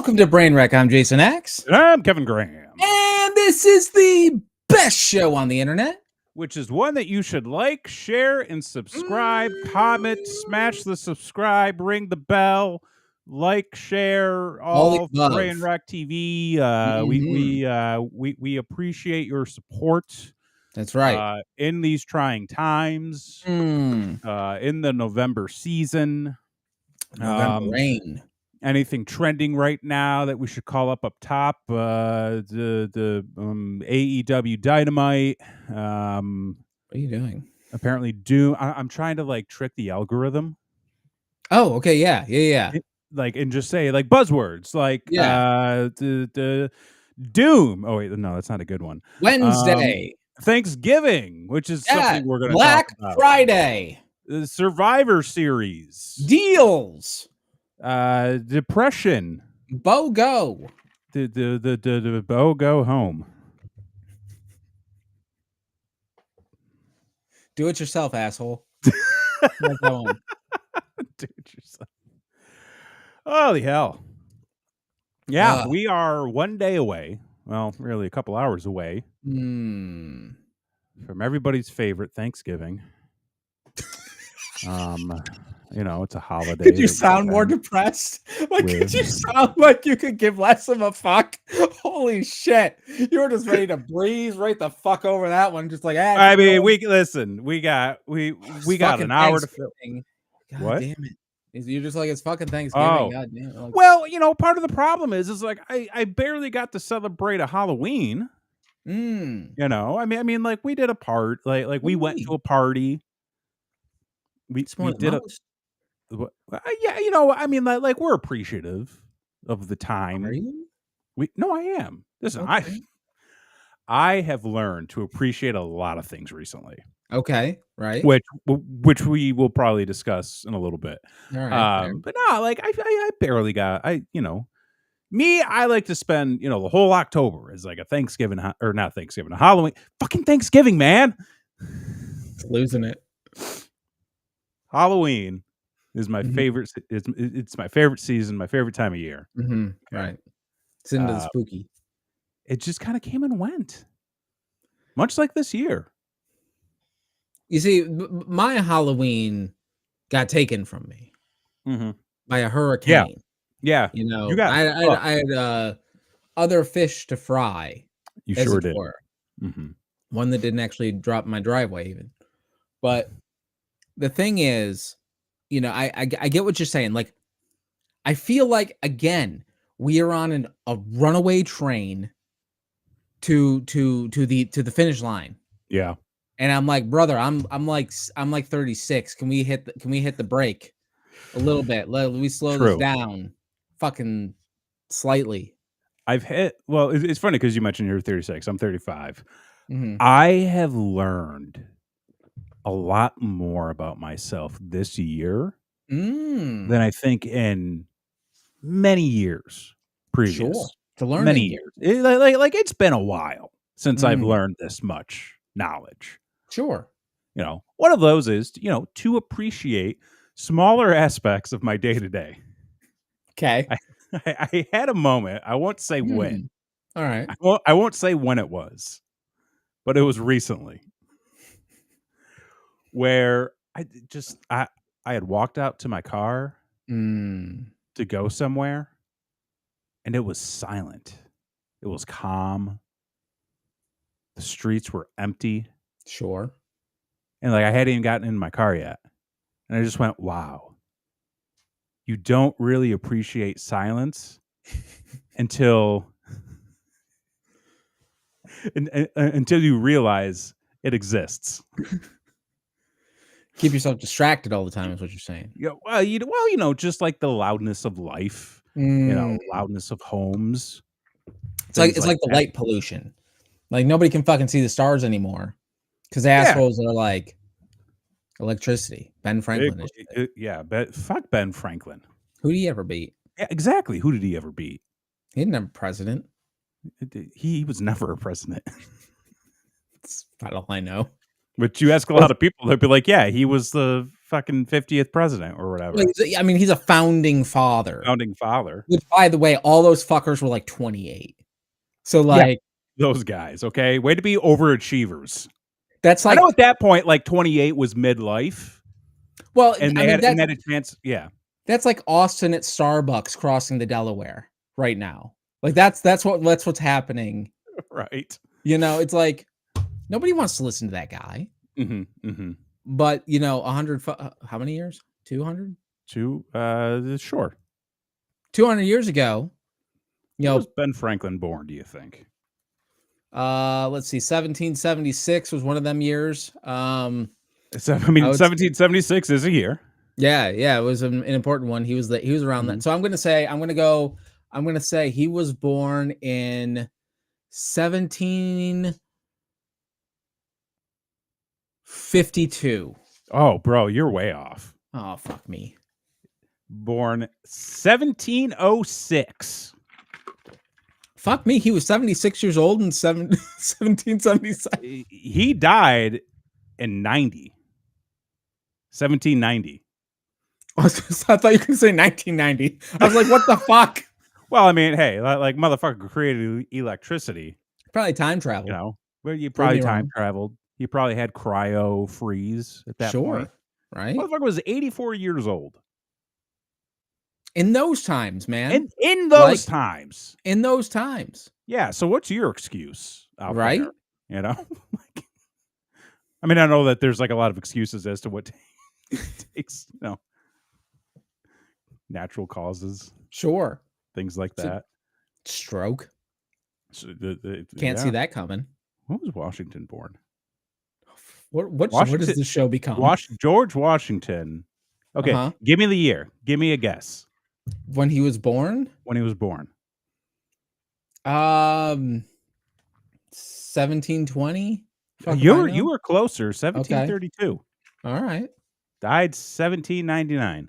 Welcome to Brainwreck. I'm Jason X. And I'm Kevin Graham. And this is the best show on the internet. Which is one that you should like, share, and subscribe, comment, smash the subscribe, ring the bell, like, share, all the above. Brainwreck TV. We appreciate your support. That's right. In these trying times, in the November season. November rain. Anything trending right now that we should call up top? The AEW Dynamite. What are you doing? Apparently, Doom. I'm trying to like trick the algorithm. Oh, okay, yeah. And just say like buzzwords, like the Doom. Oh wait, no, that's not a good one. Wednesday, Thanksgiving, which is something we're going to Black talk about. Friday, the Survivor Series, deals. Depression, BOGO, the BOGO home. Do it yourself, asshole. Do it yourself. Holy hell! Yeah, we are one day away. Well, really, a couple hours away from everybody's favorite Thanksgiving. It's a holiday. Could you sound more depressed? Could you sound like you could give less of a fuck? Holy shit. You were just ready to breeze right the fuck over that one. Just like, I mean, we got an hour to fill. God What? damn it. You're just like, it's fucking Thanksgiving. Oh. God damn it. Like, well, part of the problem is like, I barely got to celebrate a Halloween. I mean, like we did a part, like we went to a party. We did I mean, like we're appreciative of the time. Are you? No, I am. Listen, okay. I have learned to appreciate a lot of things recently. Okay, right. Which we will probably discuss in a little bit. All right. But no, like I barely got me. I like to spend the whole October as like a Thanksgiving or not Thanksgiving, a Halloween, fucking Thanksgiving, man. It's losing it. Halloween is my favorite. It's my favorite season, my favorite time of year. Right. It's into the spooky. It just kind of came and went, much like this year. You see, my Halloween got taken from me by a hurricane. Yeah. I had other fish to fry. You sure did. One that didn't actually drop in my driveway even. But the thing is, I get what you're saying. Like, I feel like, again, we are on a runaway train to the finish line. Yeah. And I'm like, brother, I'm like 36. Can we hit the brake a little bit? Let we slow this down, fucking slightly. It's funny because you mentioned you're 36. I'm 35. I have learned a lot more about myself this year than I think in many years previous. Sure. To learn many years. Like it's been a while since I've learned this much knowledge. Sure. One of those is, to appreciate smaller aspects of my day-to-day. Okay. I had a moment. I won't say when. All right. I won't say when it was, but it was recently where I had walked out to my car to go somewhere, and it was silent. It was calm. The streets were empty. Sure. And like I hadn't even gotten in my car yet. And I just went, wow. You don't really appreciate silence until you realize it exists. Keep yourself distracted all the time is what you're saying. Yeah, well, just like the loudness of life, loudness of homes. It's like the light pollution. Like nobody can fucking see the stars anymore because assholes are like electricity. Ben Franklin. Fuck Ben Franklin. Who did he ever beat? Yeah, exactly. Who did he ever beat? He didn't have a president. He was never a president. That's not all I know. But you ask a lot of people, they'll be like, yeah, he was the fucking 50th president or Well, whatever. I mean, he's a founding father, Founding father. which, by the way, all those fuckers were like 28. So, Yeah, like, those guys, okay? Way to be overachievers. that's I know like, at that point, like, 28 was midlife, well, and I mean, they had a chance. Yeah. that's like Austin at Starbucks crossing the Delaware right now. Like, that's what's happening. Right. You know, it's like nobody wants to listen to that guy. Mhm, mhm. But, you know, 100 how many years? 200? Sure. 200 years ago, you When was know, Ben Franklin born, do you think? let's see, 1776 was one of them years. So, I I mean, would 1776 is a year. Yeah, yeah, it was an important one. He was around that. Mhm. So I'm gonna say he was born in 1752. Oh, bro, you're way off. Oh, fuck me. Born 1706. Fuck me. He was 76 years old in 1777. He died in 1790. I thought you were gonna say 1990. I was like, what the fuck? Well, I mean, hey, like motherfucker created electricity, Probably time travel. Well, you Prove probably me time wrong. traveled. You probably had cryo freeze at that point. Sure. Right? Motherfucker was 84 years old. In those times, man. And in Like those times. in those times. Yeah, so what's your excuse out Right? there? You know? Like, I mean, I know that there's like a lot of excuses as to what takes, natural causes, Sure. things like So, that. stroke. So Can't see yeah. that coming. When was Washington born? What does Washington, this show become? George Washington. Okay, Uh-huh. give me the year. Give me a guess When he was born? when he was born. 1720? Fuck if I You know. were closer. Okay. 1732. All right. Died 1799.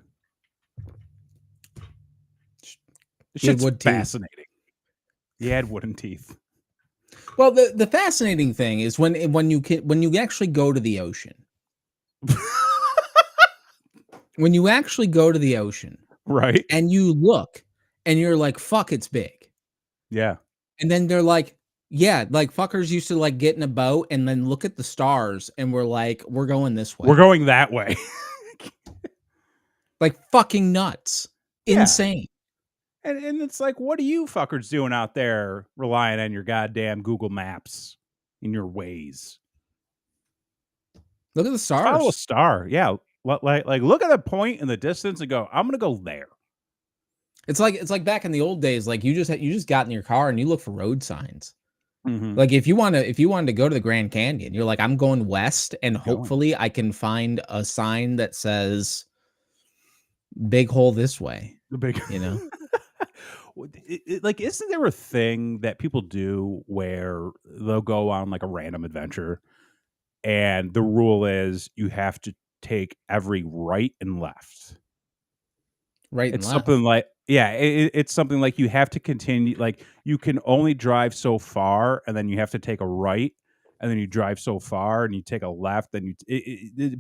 This He had shit's wood teeth. fascinating. He had wooden teeth. Well, the fascinating thing is when you actually go to the ocean. When you actually go to the ocean Right? and you look and you're like, fuck, it's big. Yeah. And then they're like, yeah, like fuckers used to like get in a boat and then look at the stars and we're like, we're going this way. We're going that way. Like fucking nuts. Yeah. Insane. And it's like, what are you fuckers doing out there relying on your goddamn Google Maps in your ways? Look at the stars. Follow a star. Yeah. Like look at a point in the distance and go, I'm gonna go there. It's like back in the old days, like you just got in your car and you look for road signs. Mm-hmm. Like if you wanted to go to the Grand Canyon, you're like, I'm going west and hopefully I can find a sign that says big hole this way. The big, You know? like, isn't there a thing that people do where they'll go on like a random adventure and the rule is you have to take every right and left? Right and It's left. something like, yeah, it's something like you have to continue, like you can only drive so far and then you have to take a right and then you drive so far and you take a left and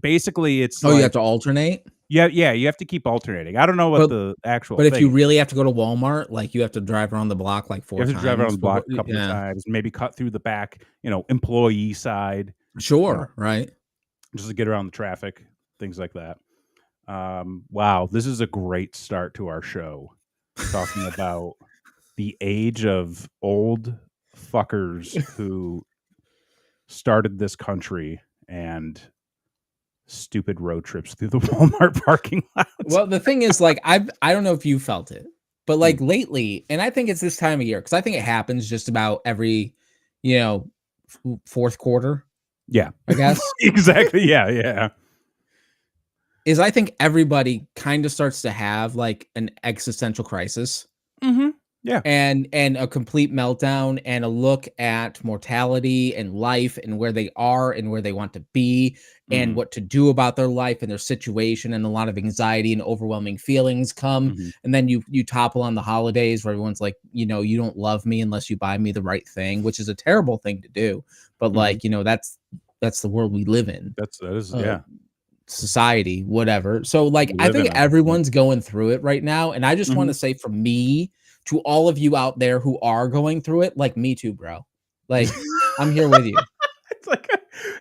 basically it's Oh, you have like, to alternate? yeah, you have to keep alternating. I don't know what the actual But if thing you is. really have to go to Walmart, like you have to drive around the block like 4 You have times. to drive around the block a couple of Yeah. times, maybe cut through the back, employee side, Sure, right? just to get around the traffic, things like that. Wow, this is a great start to our show, talking about the age of old fuckers who started this country and stupid road trips through the Walmart parking lot. Well, the thing is, like, I don't know if you felt it, but like lately, and I think it's this time of year because I think it happens just about every, fourth quarter. Yeah, I guess exactly. Yeah. is I think everybody kind of starts to have like an existential crisis. Mm-hmm. Yeah. And a complete meltdown and a look at mortality and life and where they are and where they want to be and what to do about their life and their situation, and a lot of anxiety and overwhelming feelings come. And then you topple on the holidays where everyone's like, you don't love me unless you buy me the right thing, which is a terrible thing to do. But like, that's the world we live in. That is yeah. society, whatever. So, like, We I live think in a everyone's going through it right now, and I just wanna Mhm. say from me to all of you out there who are going through it, like, me too, bro. Like, I'm here with you. It's like,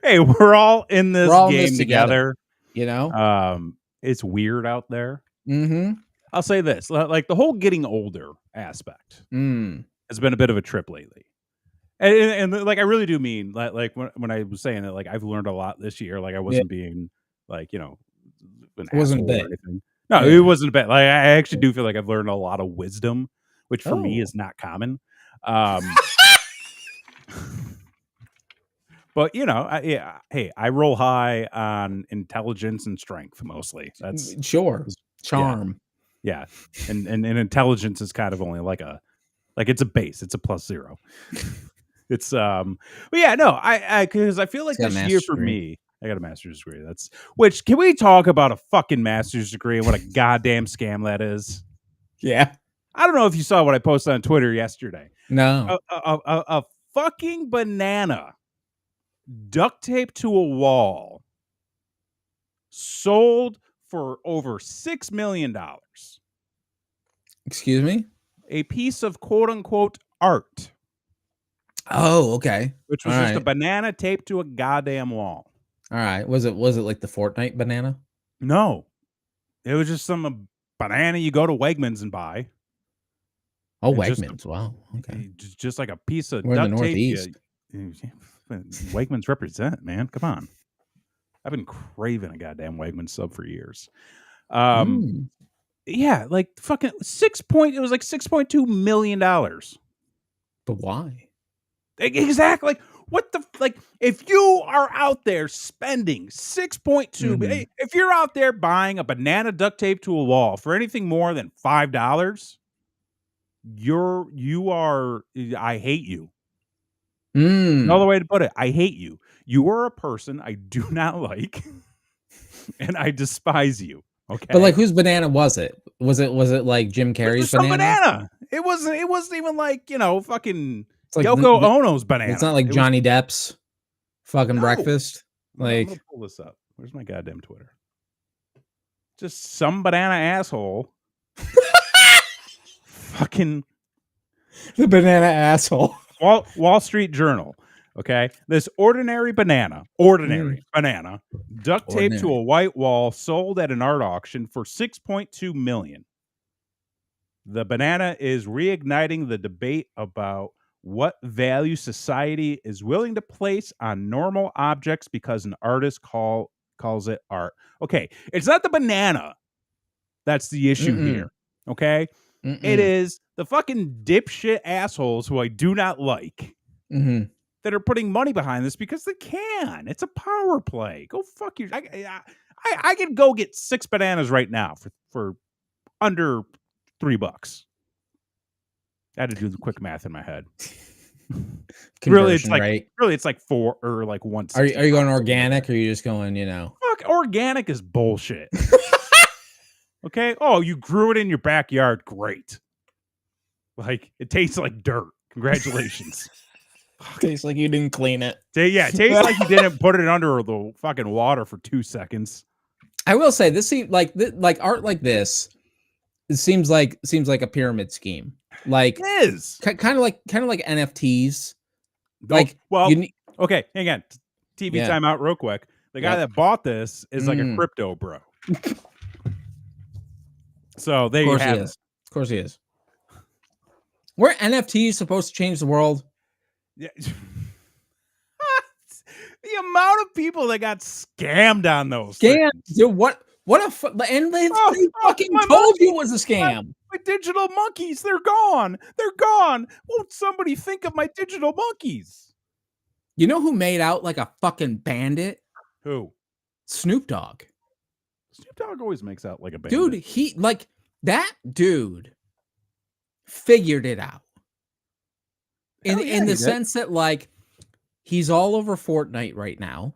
hey, we're all in We're this all in this game together, together. you know? It's weird out there. Mhm. I'll say this, like, the whole getting older aspect Mm. has been a bit of a trip lately. And like, I really do mean, like, when I was saying that, like, I've learned a lot this year, like, I Yeah, wasn't being, like, an it wasn't a asshole or bit. anything. No, it Yeah. wasn't a bit. Like, I actually do feel like I've learned a lot of wisdom, which for me Oh. is not common. Um, but, yeah, hey, I roll high on intelligence and strength mostly. That's Sure. yeah, Charm. yeah. And intelligence is kind of only like it's a base, it's a plus 0. It's but yeah, no, I because I feel He's like got a this year master's for degree. me, I got a master's degree. That's which can we talk about a fucking master's degree and what a goddamn scam that is? Yeah. I don't know if you saw what I posted on Twitter yesterday. No. A fucking banana duct taped to a wall sold for over $6 million. Excuse me? A piece of quote unquote art, Oh, okay. which was just a Alright. banana taped to a goddamn wall. Alright. Was it like the Fortnite banana? No, it was just some banana you go to Wegmans and buy. Oh, It's just Wegmans. Wow. Okay. just like a piece of We're in the duct tape. You, Northeast. Wegmans represent, man. Come on. I've been craving a goddamn Wegmans sub for years. Mm. Yeah, like fucking it was like $6.2 million. But why? Exactly. Like, what the like? If you are out there spending 6.2, Mhm. if you're out there buying a banana duct tape to a wall for anything more than $5, you are. I hate you. No other Mm. way to put it. I hate you. You are a person I do not like, and I despise you. But, like, Okay. whose banana was it? Was it, like, Jim It was Carrey's just some banana? banana. It wasn't even like, fucking It's like Yoko the Ono's it's banana. not like It was Johnny Depp's fucking no. breakfast. I'm gonna Like, pull this up. Where's my goddamn Twitter? Just some banana asshole. Fucking the banana asshole. Wall Street Journal. Okay, this ordinary banana, Mm. duct taped to Ordinary. a white wall, sold at an art auction for 6.2 million. The banana is reigniting the debate about what value society is willing to place on normal objects because an artist calls it art. Okay, it's not the banana that's the issue Mm-mm. here. Okay, it Mm-mm. is the fucking dipshit assholes who I do not like Mhm. that are putting money behind this because they can. It's a power play. Go fuck your. I can go get 6 bananas right now for under $3. I had to do the quick math in my head. Really, Conversion rate. it's like 4 or like Are you 165. going organic or are you just going? Fuck, organic is bullshit. Okay. Oh, you grew it in your backyard. Great. Like, it tastes like dirt. Congratulations. Tastes like you didn't clean it. Yeah, it tastes like you didn't put it under the fucking water for 2 seconds. I will say this seems like art like this. It seems like a pyramid scheme. Like It is. kind of like NFTs. Oh, Like well, you need, okay, hang on. TV yeah. timeout real quick. The guy Yep. that bought this is like a Mm. crypto bro. So there Of you course he have is. it. Of course he is. Were NFTs supposed to change the world? Yeah. The amount of people that got scammed on those Scam, things. dude. And they fucking My told you it monkeys, was a my, scam. my digital monkeys, they're gone. They're gone. Won't somebody think of my digital monkeys? You know who made out like a fucking bandit? Who? Snoop Dogg. Snoop Dogg always makes out like a bandit. Dude, that dude figured it out. Hell yeah, In he the did. sense that, like, he's all over Fortnite right now.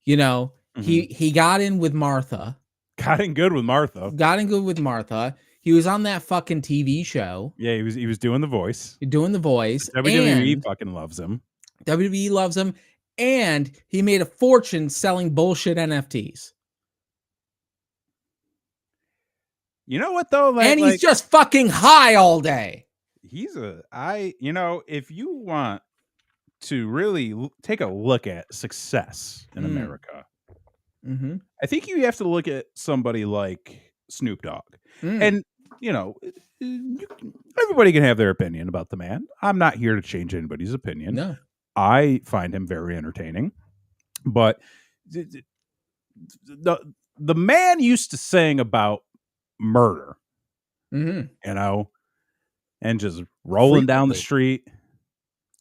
You know, he got in with Martha. Got in good with Martha. He was on that fucking TV show. Yeah, he was doing the voice. Doing the voice. WWE And fucking loves him. WWE loves him. And he made a fortune selling bullshit NFTs. You know what though? And he's just fucking high all day. If you want to really take a look at success in America, I think you have to look at somebody like Snoop Dogg. And, everybody can have their opinion about the man. I'm not here to change anybody's opinion. No. I find him very entertaining. But the man used to sing about murder, and just rolling down the street,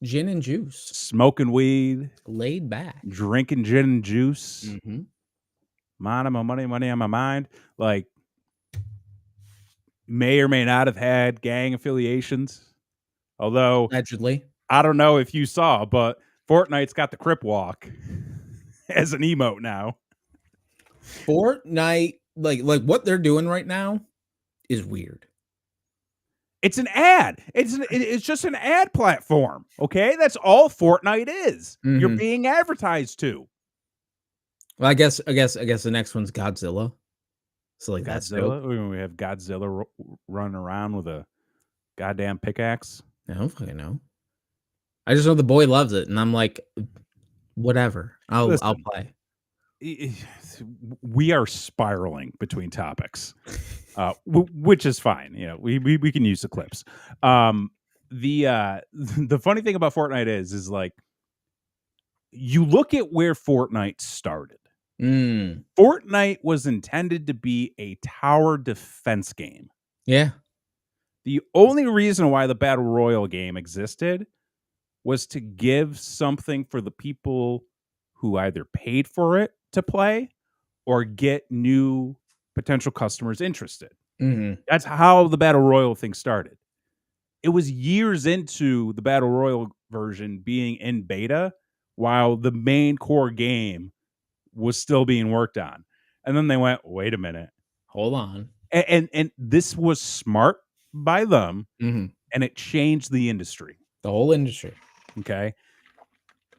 gin and juice, smoking weed, laid back, drinking gin and juice, minding my money on my mind. Like, may or may not have had gang affiliations. Although, allegedly, I don't know if you saw, but Fortnite's got the Crip Walk as an emote now. Fortnite, like what they're doing right now is weird. It's an ad. It's just an ad platform. Okay, that's all Fortnite is. You're being advertised to. Well, I guess the next one's Godzilla. So like Godzilla. We have Godzilla running around with a goddamn pickaxe. I don't fucking know. I just know the boy loves it, and I'm like, whatever. I'll play. We are spiraling between topics, which is fine. We can use the clips. The funny thing about Fortnite is like, you look at where Fortnite started. Fortnite was intended to be a tower defense game. Yeah. The only reason why the Battle Royale game existed was to give something for the people who either paid for it to play or get new potential customers interested. That's how the Battle Royale thing started. It was years into the Battle Royale version being in beta while the main core game was still being worked on. And then they went, wait a minute. Hold on. And this was smart by them, and it changed the industry. The whole industry. Okay.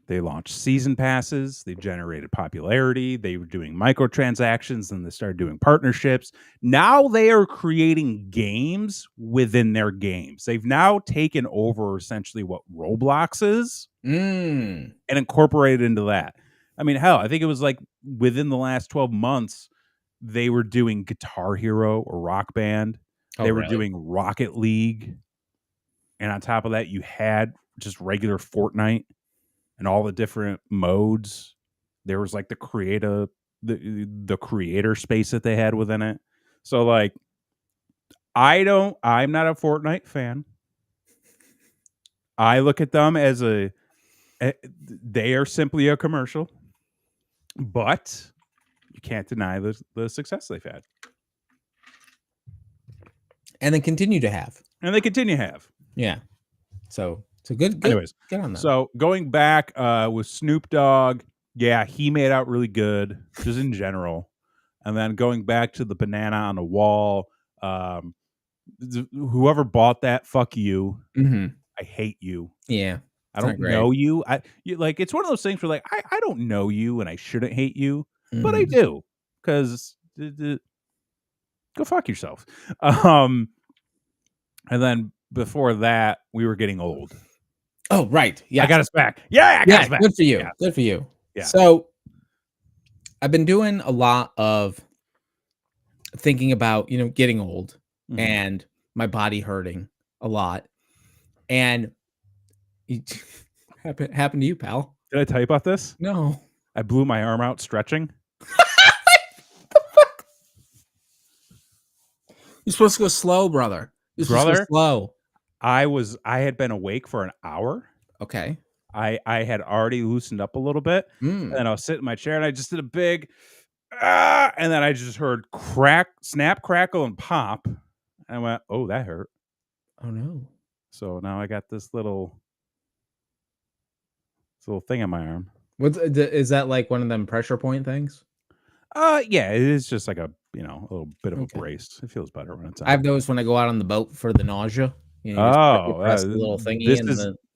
They launched season passes. They generated popularity. They were doing microtransactions, and they started doing partnerships. Now they are creating games within their games. They've now taken over essentially what Roblox is and incorporated into that. I mean, hell, I think it was like within the last 12 months, they were doing Guitar Hero or Rock Band. They were doing Rocket League. And on top of that, you had just regular Fortnite and all the different modes. There was like the creator space that they had within it. So like, I'm not a Fortnite fan. I look at them as they are simply a commercial, but you can't deny the success they've had. And they continue to have. Yeah. So it's a good. Anyways, get on that. So going back with Snoop Dogg, yeah, he made out really good, just in general. And then going back to the banana on the wall, whoever bought that, fuck you. I hate you. Yeah. I don't know you. It's one of those things where like I don't know you and I shouldn't hate you, but I do, because go fuck yourself. And then before that, we were getting old. Oh, right. Yeah. I got us back. Yeah, I got us back. Good for you. Yeah. Good for you. Yeah. So I've been doing a lot of thinking about, getting old and my body hurting a lot. And it happened to you, pal. Did I tell you about this? No. I blew my arm out stretching. You're supposed to go slow, brother. You're supposed to go slow. I had been awake for an hour. Okay. I had already loosened up a little bit. And I was sitting in my chair and I just did a big and then I just heard snap, crackle, and pop. And I went, oh, that hurt. Oh no. So now I got this little thing on my arm. Is that like one of them pressure point things? Yeah, it is just like a little bit of a brace. It feels better when it's on. I've noticed when I go out on the boat for the nausea. You press the little thingy.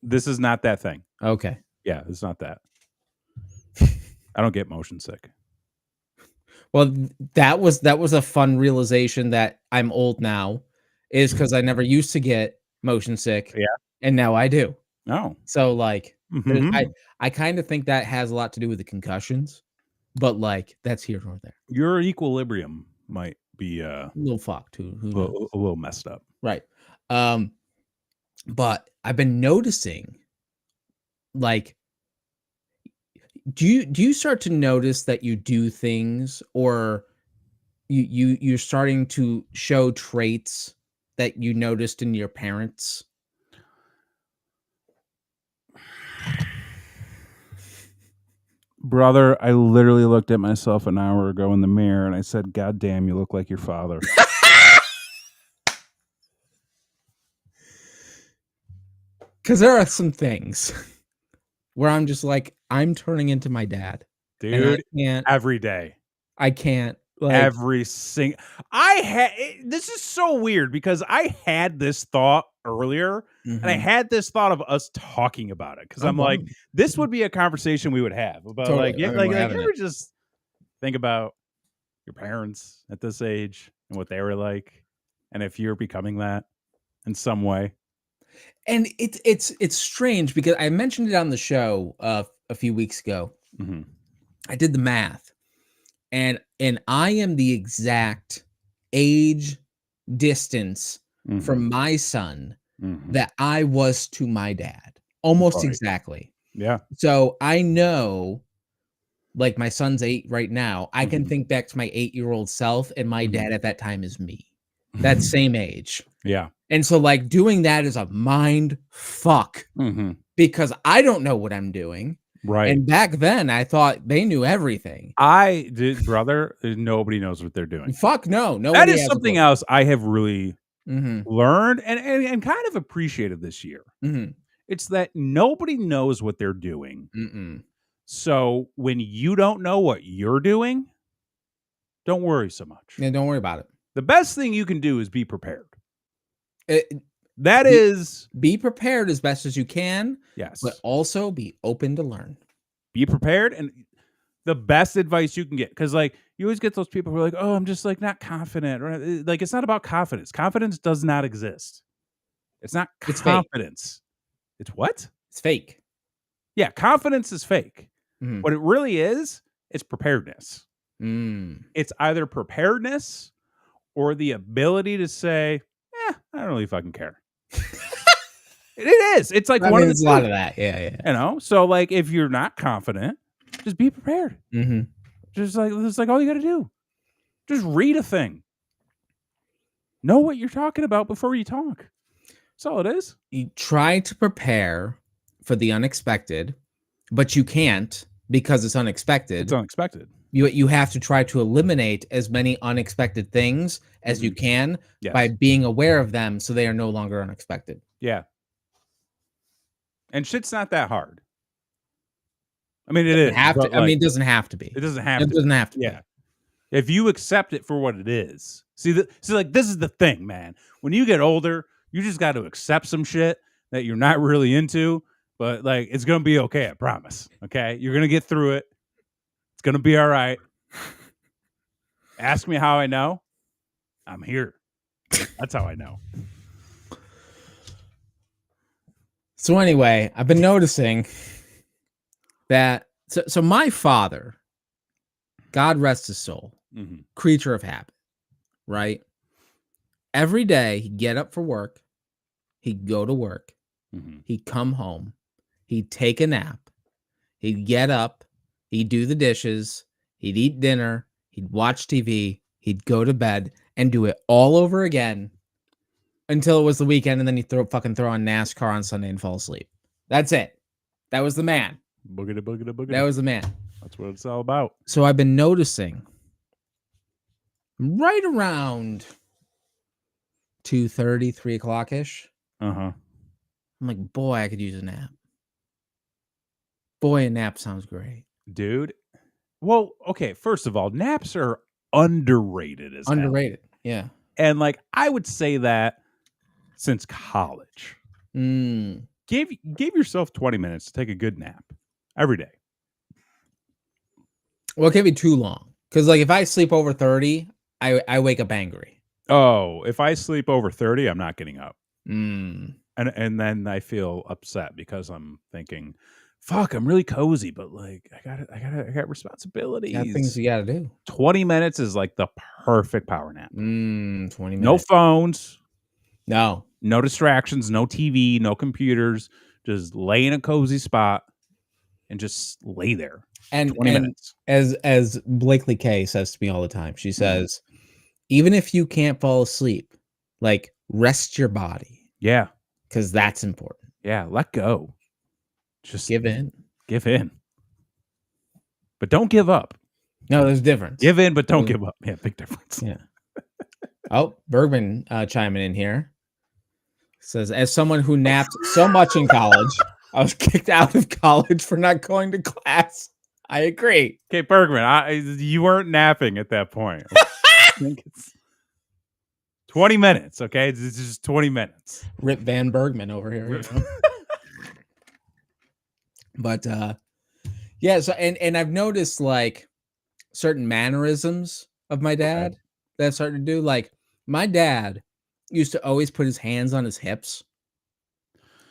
This is not that thing. Okay. Yeah, it's not that. I don't get motion sick. Well, that was a fun realization that I'm old now, is because I never used to get motion sick, Yeah. and now I do. Oh. So, like, Mhm. I kinda think that has a lot to do with the concussions, but, like, that's here nor there. Your equilibrium might be, A little fucked, who knows? a little messed up. Right. Um, but I've been noticing, like, do you start to notice that you do things, or you're starting to show traits that you noticed in your parents? Brother, I literally looked at myself an hour ago in the mirror and I said, "God damn, you look like your father." 'Cause there are some things where I'm just like, "I'm turning into my dad," and Dude, every day. I can't, like. Every sing this is so weird because I had this thought earlier, and I Mhm. had this thought of us talking about it because 'cause Oh, I'm wow. like, this Yeah, would be a conversation we would have about, like, totally, yeah, I mean, we're you having it. ever just think about your parents at this age and what they were like, and if you're becoming that in some way? And it's strange because I mentioned it on the show, a few weeks ago. Mhm, I did the math, and I am the exact age distance mhm, from my son mhm. that I was to my dad, almost Right. exactly. Yeah. So, I know, like, my son's 8 right now, I can Mhm, think back to my 8-year-old self, and my mhm. dad at that time is me. That same age. Yeah. And so, like, doing that is a mind fuck Mhm. because I don't know what I'm doing, Right. and back then, I thought they knew everything. I did brother, nobody knows what they're doing. Fuck no, That nobody is has a something clue. else I have really Mhm, learned and kind of appreciated this year. mhm, It's that nobody knows what they're doing. mm-mm. So when you don't know what you're doing, don't worry so much. Yeah, don't worry about it. The best thing you can do is be prepared. Eh, That be is be prepared as best as you can, but yes. also be open to learn. Be prepared and the best advice you can get because like you always get those people who are like, "Oh, I'm just like not confident." Or like it's not about confidence. Confidence does not exist. It's not It's fake. confidence. It's what? It's fake. Yeah, confidence is fake. Mhm. What it really is, it's preparedness. Mm. It's either preparedness or the ability to say, I don't really fucking care. It is. It's like I one mean, of the there's a lot two, of that. Yeah, yeah. you know? So, like, if you're not confident, just be prepared. Mhm. Just like, that's like all you got to do. Just read a thing. Know what you're talking about before you talk. That's all it is. You try to prepare for the unexpected, but you can't because it's It's unexpected. unexpected. You have to try to eliminate as many unexpected things as you Mhm. can by Yes. being aware of them so they are no longer unexpected. Yeah. And shit's not that hard. I mean, it Doesn't is, have but to, I like, mean, it doesn't have to be. it doesn't have It to doesn't be. have to Yeah. be. If you accept it for what it is. See, like, this is the thing, man. When you get older, you just got to accept some shit that you're not really into, but, like, it's gonna be okay, I promise, okay? You're gonna get through it. It's gonna be alright. Ask me how I know. I'm here. That's how I know. So anyway, I've been noticing that so my father, God rest his soul, Mhm, creature of habit, right? Every day he'd get up for work, he'd go to work, mhm. he'd come home, he'd take a nap, he'd get up, he'd do the dishes, he'd eat dinner, he'd watch TV, he'd go to bed, and do it all over again until it was the weekend, and then he'd throw on NASCAR on Sunday and fall asleep. That's it. That was the man. Boogity, boogity, That boogity. was the man. That's what it's all about. So I've been noticing right around 2:30, 3 o'clock ish. Uh-huh. I'm like, boy, I could use a nap. Boy, a nap sounds great. Dude, well, okay, first of all, naps are underrated as hell, Underrated. Yeah. and, like, I would say that since college. Mm. Give yourself 20 minutes to take a good nap every day. Well, it can't be too long 'Cause, like, if I sleep over 30, I wake up angry. Oh, if I sleep over 30, I'm not getting up. Mm. And then I feel upset because I'm thinking, "Fuck, I'm really cozy, but, like, I got Got things responsibilities." you gotta do. 20 minutes is, like, the perfect power nap. 20 No minutes. phones, No. no distractions, no TV, no computers, just lay in a cozy spot and just lay there for And 20 minutes. as Blakely K says to me all the time, she Mhm. says, "Even if you can't fall asleep, like, rest your body, Yeah, 'cause that's important. yeah, let go. Just Give in." give in, but don't give up. No, there's a difference. Give in, but don't Mm, give up. Yeah, big difference. yeah. Oh, Bergman, chiming in here. Says, "As someone who napped so much in college, I was kicked out of college for not going to class." I agree. Okay, Bergman, you weren't napping at that point. I think it's 20 minutes, okay? It's just 20 minutes. Rip Van Bergman over here, Rip. you know? But, yeah, so and I've noticed, like, certain mannerisms of my Okay. dad that I've started to do, like, my dad used to always put his hands on his hips,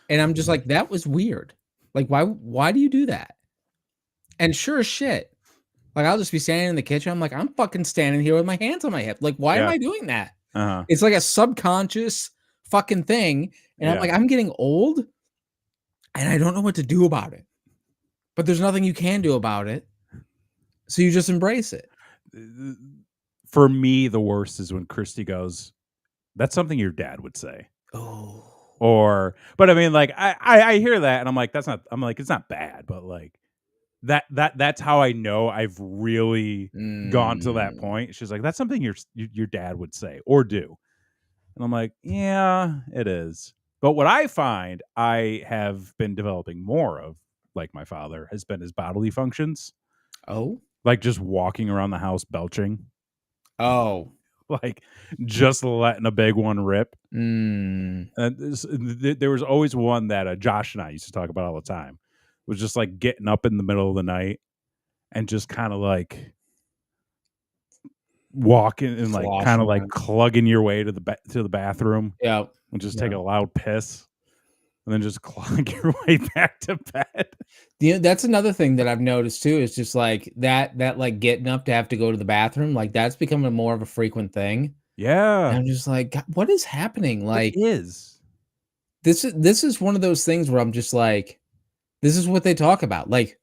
and I'm just like, "That was weird. Like, why do you do that?" And sure as shit, like, I'll just be standing in the kitchen, I'm like, "I'm fucking standing here with my hands on my hip, like, why am Yeah. I doing that?" Uh-huh. It's like a subconscious fucking thing, and I'm Yeah. like, "I'm getting old, and I don't know what to do about it." But there's nothing you can do about it, so you just embrace it. For me, the worst is when Christy goes, "That's something your dad would say." Oh. But I mean, like, I hear that and I'm like, that's not, I'm like, it's not bad, but like that's how I know I've really gone to that Mm. point. She's like, that's something your dad would say or do. And I'm like, yeah, it is. But what I find I have been developing more of, like my father, has been his bodily functions, Oh? like just walking around the house belching, Oh. like just letting a big one rip. Mm. And there was always one that Josh and I used to talk about all the time. Was just like getting up in the middle of the night and just kind of like walking and like kind Sloshing of like around. clugging your way to the bathroom Yep. and just take Yep. a loud piss and then just clog your way back to bed. That's another thing that I've noticed too, is just like that, like, getting up to have to go to the bathroom, like, that's becoming more of a frequent thing, and Yeah, I'm just like, "God, what is happening?" it Like, is. this is one of those things where I'm just like, "This is what they talk about." Like,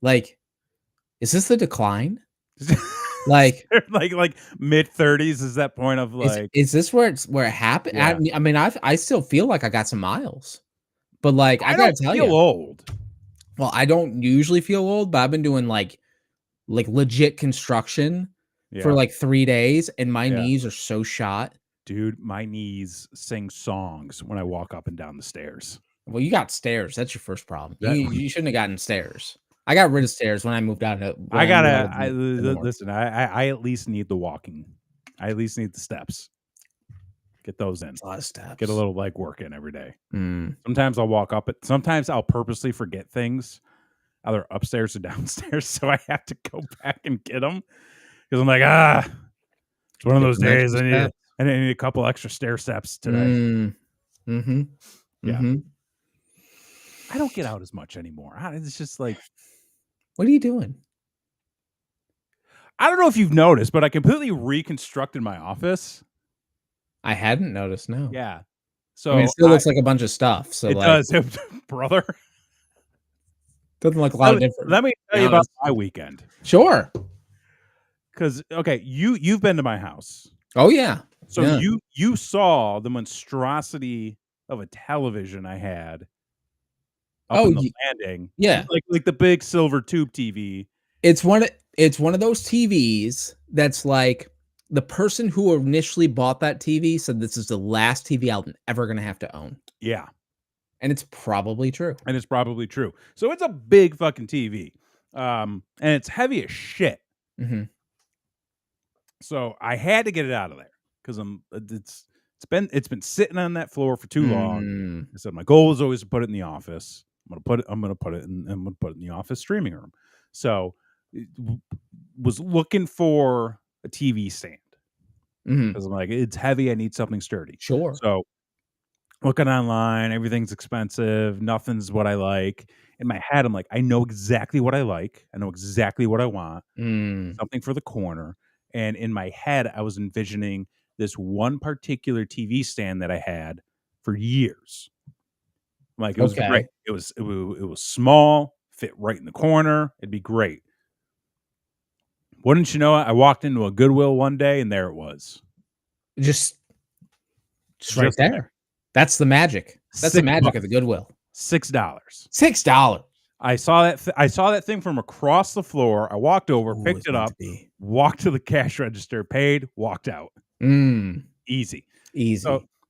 is this the decline? Like, Like mid-30s is that point of is like, is this where it happened? I yeah, mean I mean, I still feel like I got some miles, but, like, I I gotta don't tell feel you, old. well, I don't usually feel old, but I've been doing, like, legit construction for, Yeah, like, 3 days, and my yeah. knees are so shot. Dude, my knees sing songs when I walk up and down the stairs. Well, you got stairs, that's your first problem. You That you shouldn't have gotten stairs. I got rid of stairs when I moved out of when I I moved out gotta of I the north. listen, I at least need the walking. I at least need the steps. Get those in. It's a lot of Get a steps. little leg work in every day. Mm. Sometimes I'll walk up it. Sometimes I'll purposely forget things, either upstairs or downstairs, so I have to go back and get them because I'm like, it's one of Get those some days. extra steps. I need a couple extra stair steps today. Mm. Mhm. Yeah, Mhm. I don't get out as much anymore. It's just like, What are you doing? I don't know if you've noticed, but I completely reconstructed my office. I hadn't noticed, no. Yeah, I mean, it so still looks like a bunch of stuff, so, it like, does, brother. doesn't look a lot Let of me different, let me to tell be you about honest. my weekend. Sure. Because okay, you've been to my house, Oh, yeah. so Yeah. you saw the monstrosity of a television I had up Oh, in the ye landing, yeah. like the big silver tube TV. It's one of those TVs that's like, the person who initially bought that TV said, "This is the last TV I'm ever gonna have to own." Yeah, And it's probably true. and it's probably true. So it's a big fucking TV, and it's heavy as shit. Mhm. So I had to get it out of there because it's been sitting on that floor for too long. Mm. I said my goal is always to put it in the office. I'm gonna put it in the office streaming room. So it was looking for a TV stand Mhm. because I'm like, it's heavy. I need something sturdy. Sure. So looking online, everything's expensive. Nothing's what I like. In my head, I'm like, I know exactly what I like. I know exactly what I want. Mm. Something for the corner. And in my head, I was envisioning this one particular TV stand that I had for years. Like it was great. Okay. It was small, fit right in the corner. It'd be great. Wouldn't you know it? I walked into a Goodwill one day and there it was. Just just right Just there. there. That's the magic. That's the magic of the $6. Goodwill. $6. $6. I saw that thing from across the floor. I walked over, Ooh, picked it's it meant to up, be. walked to the cash register, paid, walked out. Mm. Easy. So Easy.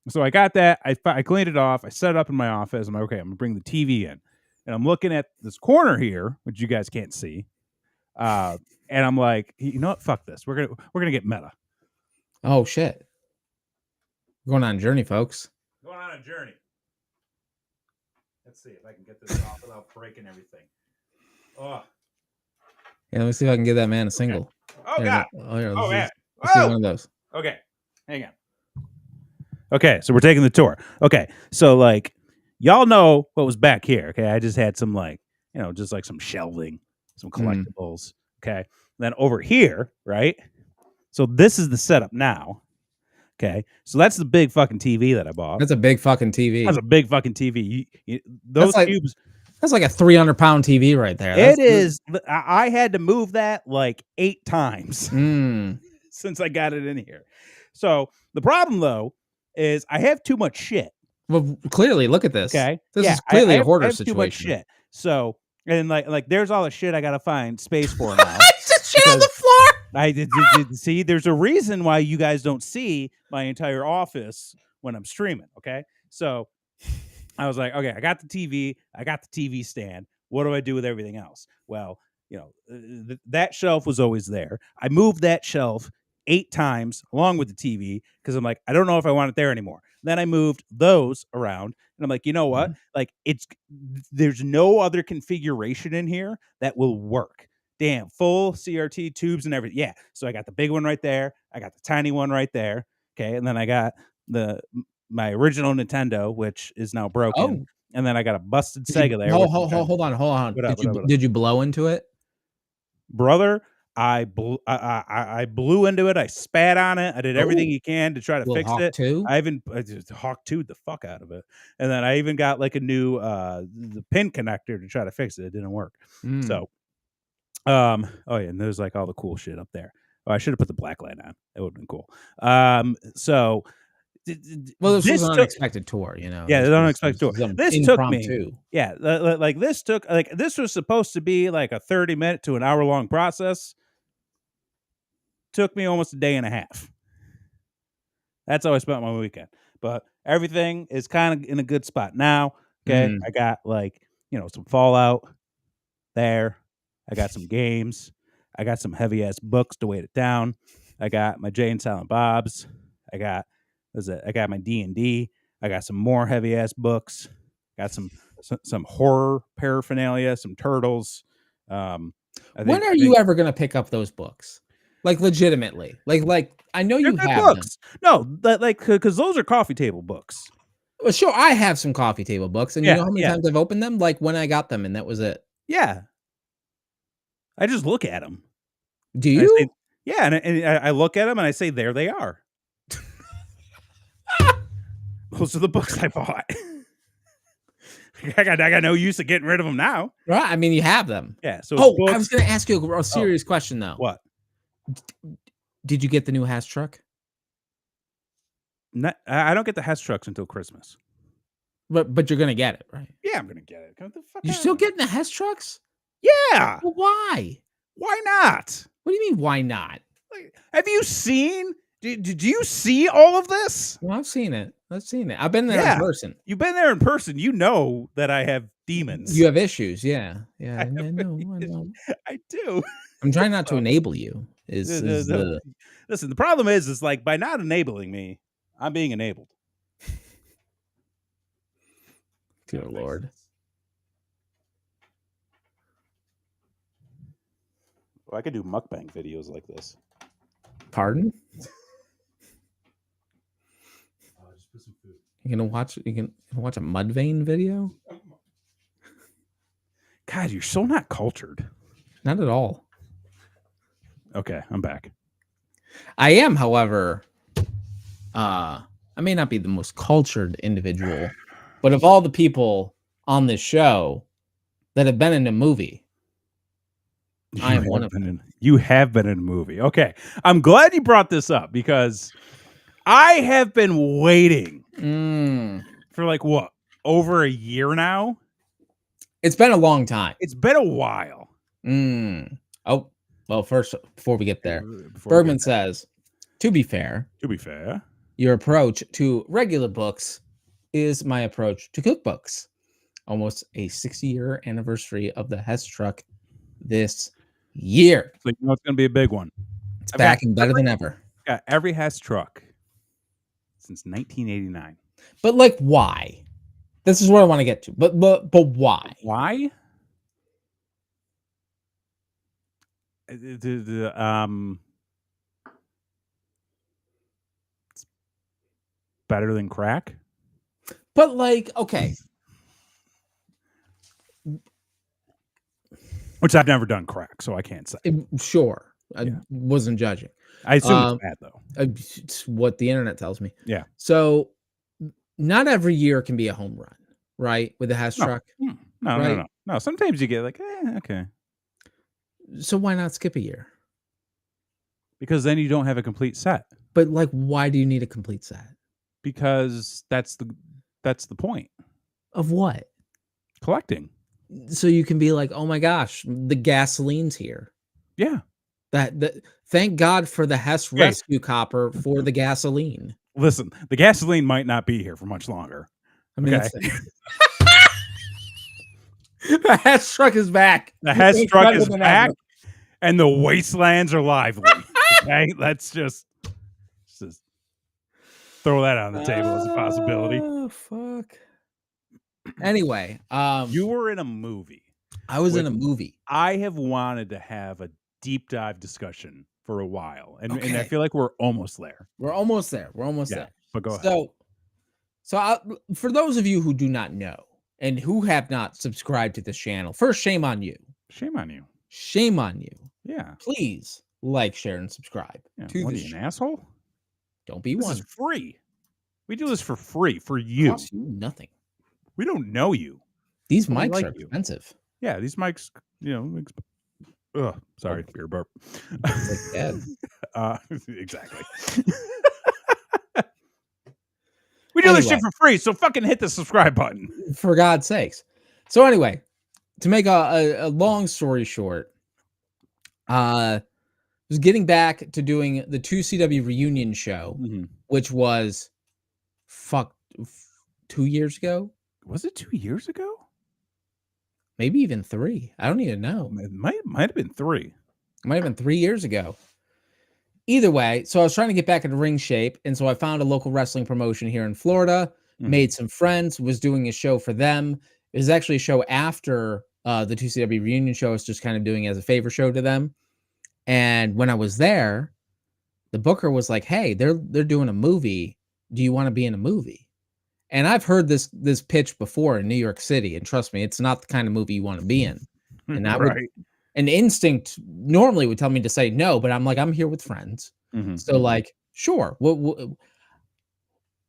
so I got that. I cleaned it off. I set it up in my office. I'm like, okay, I'm gonna bring the TV in, and I'm looking at this corner here, which you guys can't see. And I'm like, you know what? Fuck this. We're gonna get meta. Oh, shit. Going on a journey, folks. Going on a journey. Let's see if I can get this off without breaking everything. Oh, Yeah, let me see if I can give that man a okay. single. Oh Here, God. here, Oh man. let's do Oh. one of those. Okay. Hang on. Okay, so we're taking the tour. Okay, so like y'all know what was back here. Okay, I just had some like just like some shelving, some Mm. collectibles. Okay, then over here, right? So this is the setup now. Okay, so that's the big fucking TV that I bought. That's a big fucking That's TV. a big fucking TV. That's Those like cubes. that's like a 300-pound TV right there. It That's is. I had to move that like 8 times Mm. since I got it in here. So the problem though is I have too much shit. Well, clearly, look at this. Okay. This Yeah, is clearly a I hoarder have too much situation. shit. So and like there's all the shit I gotta find space for now It's just shit on because the floor. I did see there's a reason why you guys don't see my entire office when I'm streaming. Okay. So I was like, okay, I got the TV, I got the TV stand. What do I do with everything else? Well, that shelf was always there. I moved that shelf 8 times along with the TV because I'm like, I don't know if I want it there anymore. Then I moved those around and I'm like, you know what? Mhm. Like there's no other configuration in here that will work. Damn, full CRT tubes and everything. Yeah. So I got the big one right there. I got the tiny one right there. Okay. And then I got the my original Nintendo, which is now broken. Oh, And then I got a busted did you Sega there, which I'm trying to. hold on. What up? What up? What up? Did you blow into it? Brother, I blew into it. I spat on it. I did everything Oh, you can to try to little fix Hawk it. 2? I just hawk tooed the fuck out of it, and then I even got like a new the pin connector to try to fix it. It didn't work. Mm. So oh yeah, and there's like all the cool shit up there. Oh, I should have put the black light on. That would have been cool. So Well, this was this an took unexpected tour, you know? yeah, This the was unexpected tour. This took me impromptu. yeah, like this took like this was supposed to be like a 30-minute to an hour long process. Took me almost a day and a half. That's how I spent my weekend. But everything is kind of in a good spot now. Okay. Mm. I got like, some Fallout there. I got some games. I got some heavy ass books to weight it down. I got my Jay and Silent Bob's. I got I got my D&D. I got some more heavy ass books. Got some horror paraphernalia, some turtles. When are you ever gonna pick up those books? Like, legitimately. Like, I know they're you good have them. books. No, because those are coffee table books. Well, sure, I have some coffee table books, and you know Yeah, how many yeah, times I've opened them? Like, when I got them, and that was it. yeah. I just look at them. Do I say, you? yeah, and I look at them and I say, there they are. Those are the books I bought. I got no use of getting rid of them now. Right, I mean, you have them. Yeah, so it's Oh, I books. was gonna ask you a Oh, serious question, though. what? Did you get the new Haas truck? I don't get the Hess trucks until Christmas. But you're gonna get it, right? Yeah, I'm gonna get it. Come the fuck You're out. still getting the Hess trucks? Yeah. Well, why? Why not? What do you mean, why not? Like, have you seen? Did you see all of this? Well, I've seen it. I've seen it. I've been there in Yeah. person. You've been there in person. You know that I have demons. You have issues, yeah. Yeah, I I have know, I issues. know. I do. I'm trying not to So, enable you, is no. the Listen, the problem is like by not enabling me, I'm being enabled. dear lord. Well, I could do mukbang videos like this. Pardon? Just put some food. You can watch a Mudvayne video? God, you're so not cultured. Not at all. Okay, I'm back. I am, however, I may not be the most cultured individual, but of all the people on this show that have been in a movie, I am one of them. You have been in a movie. Okay. I'm glad you brought this up because I have been waiting for like what? Over a year now? It's been a long time. It's been a while. Oh, well, first, before we get there, Bergman says, to be fair, your approach to regular books is my approach to cookbooks. Almost a 60-year anniversary of the Hess truck this year. So you know it's going to be a big one. It's back and better than ever. Got every Hess truck since 1989. But like, why? This is what I want to get to. But why? Why? It's better than crack. But like, okay. Which I've never done crack, so I can't say. Sure. I wasn't judging. I assume it's bad, though. It's what the internet tells me. Yeah. So not every year can be a home run, right? With a Hess truck. No. Sometimes you get like, okay. So why not skip a year? Because then you don't have a complete set. But like, why do you need a complete set? Because that's the point. Of what? Collecting. So you can be like, oh my gosh, the gasoline's here. Yeah. That thank God for the Hess rescue copper for the gasoline. Listen, the gasoline might not be here for much longer. I mean, the Hess truck is back. The Hess truck is back, and the wastelands are lively. Okay, let's just throw that on the table as a possibility. Oh fuck. Anyway, you were in a movie. I was in a movie. I have wanted to have a deep dive discussion for a while, and I feel like we're almost there. We're almost there. But go ahead. So for those of you who do not know and who have not subscribed to this channel, first, shame on you. Shame on you. Shame on you. Yeah. Please like, share, and subscribe. What are you, an asshole? Don't be one. This is free. We do this for free for you. It costs you nothing. We don't know you. These mics are expensive. Yeah, these mics, sorry, beer burp. Exactly. We do this shit for free, so fucking hit the subscribe button. For God's sakes. So anyway, to make a long story short, I was getting back to doing the 2CW reunion show, which was 2 years ago. Was it 2 years ago? Maybe even 3. I don't even know. It might have been 3. It might have been 3 years ago. Either way, so I was trying to get back into ring shape, and so I found a local wrestling promotion here in Florida, made some friends, was doing a show for them. It was actually a show after the 2CW reunion show. I was just kind of doing as a favor show to them. And when I was there, the booker was like, hey, they're doing a movie. Do you want to be in a movie? And I've heard this pitch before in New York City, and trust me, it's not the kind of movie you want to be in. And that an instinct normally would tell me to say no, but I'm like, I'm here with friends. So like, sure.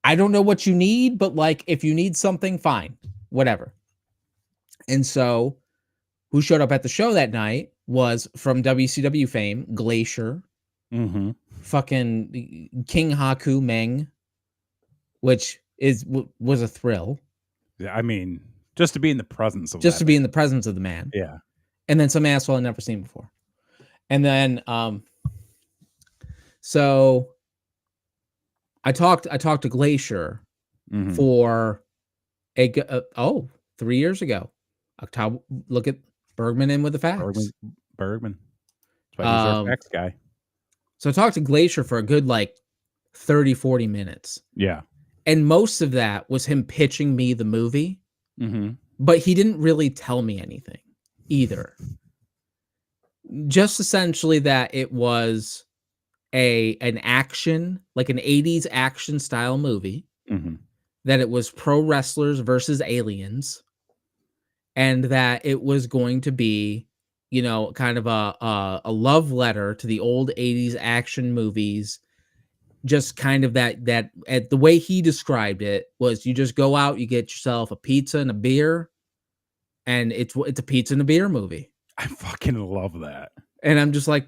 I don't know what you need, but like, if you need something, fine, whatever. And so who showed up at the show that night was from WCW fame, Glacier, fucking King Haku Meng, which was a thrill. Yeah, I mean, just to be in the presence of be in the presence of the man. Yeah. And then some asshole I'd never seen before. And then so I talked to Glacier for 3 years ago. October, look at Bergman in with the facts. Bergman. That's why he's our facts guy. So I talked to Glacier for a good 30-40 minutes. Yeah. And most of that was him pitching me the movie. But he didn't really tell me anything either. Just essentially that it was an action, like an 80s action style movie, Mhm. that it was pro wrestlers versus aliens, and that it was going to be, kind of a love letter to the old 80s action movies. Just kind of the way he described it was, you just go out, you get yourself a pizza and a beer, and it's a pizza and a beer movie. I fucking love that. And I'm just like,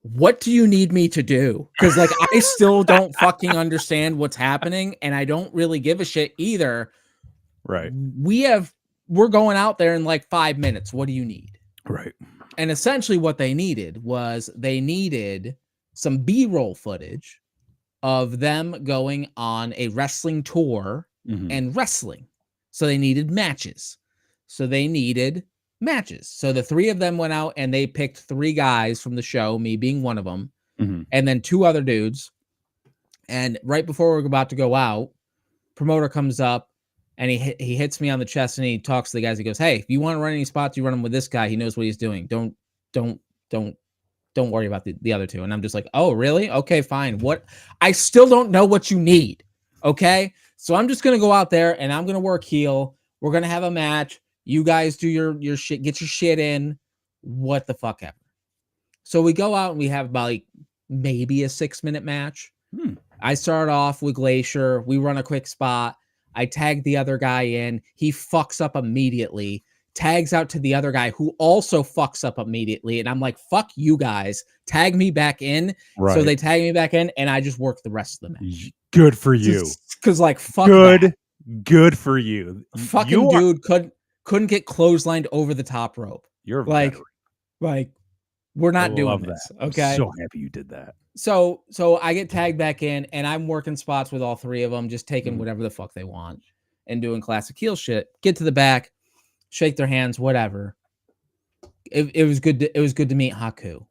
what do you need me to do? Because like I still don't fucking understand what's happening, and I don't really give a shit either. Right. We're going out there in like 5 minutes. What do you need? Right. And essentially what they needed was they needed some B-roll footage of them going on a wrestling tour Mhm. and wrestling. So they needed matches. So the three of them went out and they picked three guys from the show, me being one of them, Mhm. and then two other dudes. And right before we're about to go out, promoter comes up and he hits me on the chest and he talks to the guys. He goes, "Hey, if you want to run any spots, you run them with this guy. He knows what he's doing. Don't don't don't worry about the other two." And I'm just like, "Oh, really? Okay, fine. What? I still don't know what you need. Okay, so I'm just gonna go out there and I'm gonna work heel. We're gonna have a match. You guys do your shit. Get your shit in. What the fuck ever." So we go out and we have about like maybe a 6-minute match. Hmm. I start off with Glacier. We run a quick spot. I tag the other guy in. He fucks up immediately. Tags out to the other guy who also fucks up immediately. And I'm like, fuck you guys. Tag me back in. So Right. they tag me back in and I just work the rest of the match. Good for you. Because like, fuck Good. that. Good for you. Fucking dude couldn't get clotheslined over the top rope. You're a Like, veteran. like we're I not doing love this. that. I'm Okay. so happy you did that. So I get tagged back in and I'm working spots with all three of them, just taking whatever the fuck they want and doing classic heel shit. Get to the back, shake their hands, whatever. It was good. It was good to meet Haku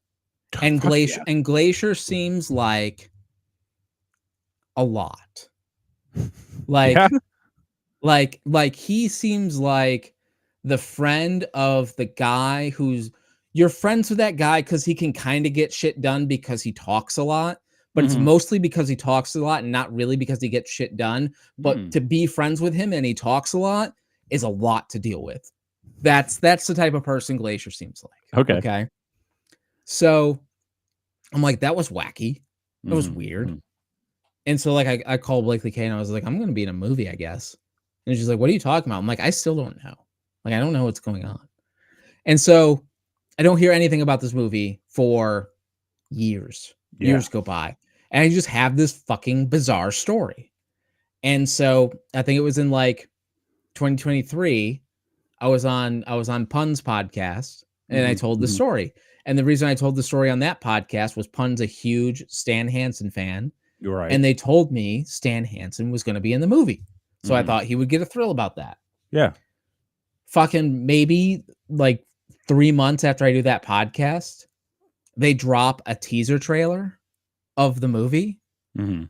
and Fuck Glacier. yeah. And Glacier seems like a lot. Like, Yeah. like he seems like the friend of the guy who's you're friends with that guy because he can kind of get shit done because he talks a lot, but it's mostly because he talks a lot and not really because he gets shit done. But to be friends with him and he talks a lot is a lot to deal with. That's the type of person Glacier seems like. Okay. Okay. So I'm like, that was wacky. That was weird. And so like I called Blakely K and I was like, I'm gonna be in a movie, I guess. And she's like, what are you talking about? I'm like, I still don't know. Like, I don't know what's going on. And so I don't hear anything about this movie for years. Yeah. Years go by. And I just have this fucking bizarre story. And so I think it was in like 2023. I was on Pun's podcast and I told the story. And the reason I told the story on that podcast was Pun's a huge Stan Hansen fan. Right. And they told me Stan Hansen was going to be in the movie. So I thought he would get a thrill about that. Yeah. Fucking maybe like 3 months after I do that podcast, they drop a teaser trailer of the movie. And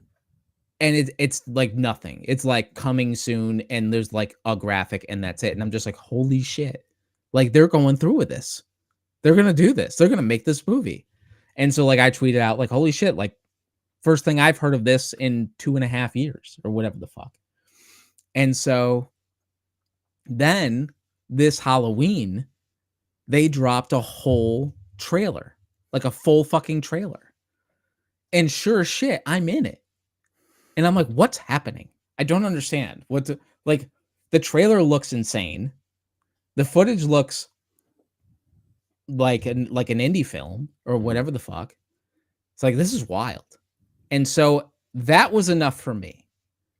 it's like nothing. It's like coming soon and there's like a graphic and that's it. And I'm just like, holy shit. Like they're going through with this. They're going to do this. They're going to make this movie. And so like I tweeted out like, holy shit, like first thing I've heard of this in 2.5 years or whatever the fuck. And so then this Halloween, they dropped a whole trailer, like a full fucking trailer. And sure as shit, I'm in it. And I'm like, what's happening? I don't understand. Like the trailer looks insane. The footage looks like an indie film or whatever the fuck. It's like, this is wild. And so that was enough for me.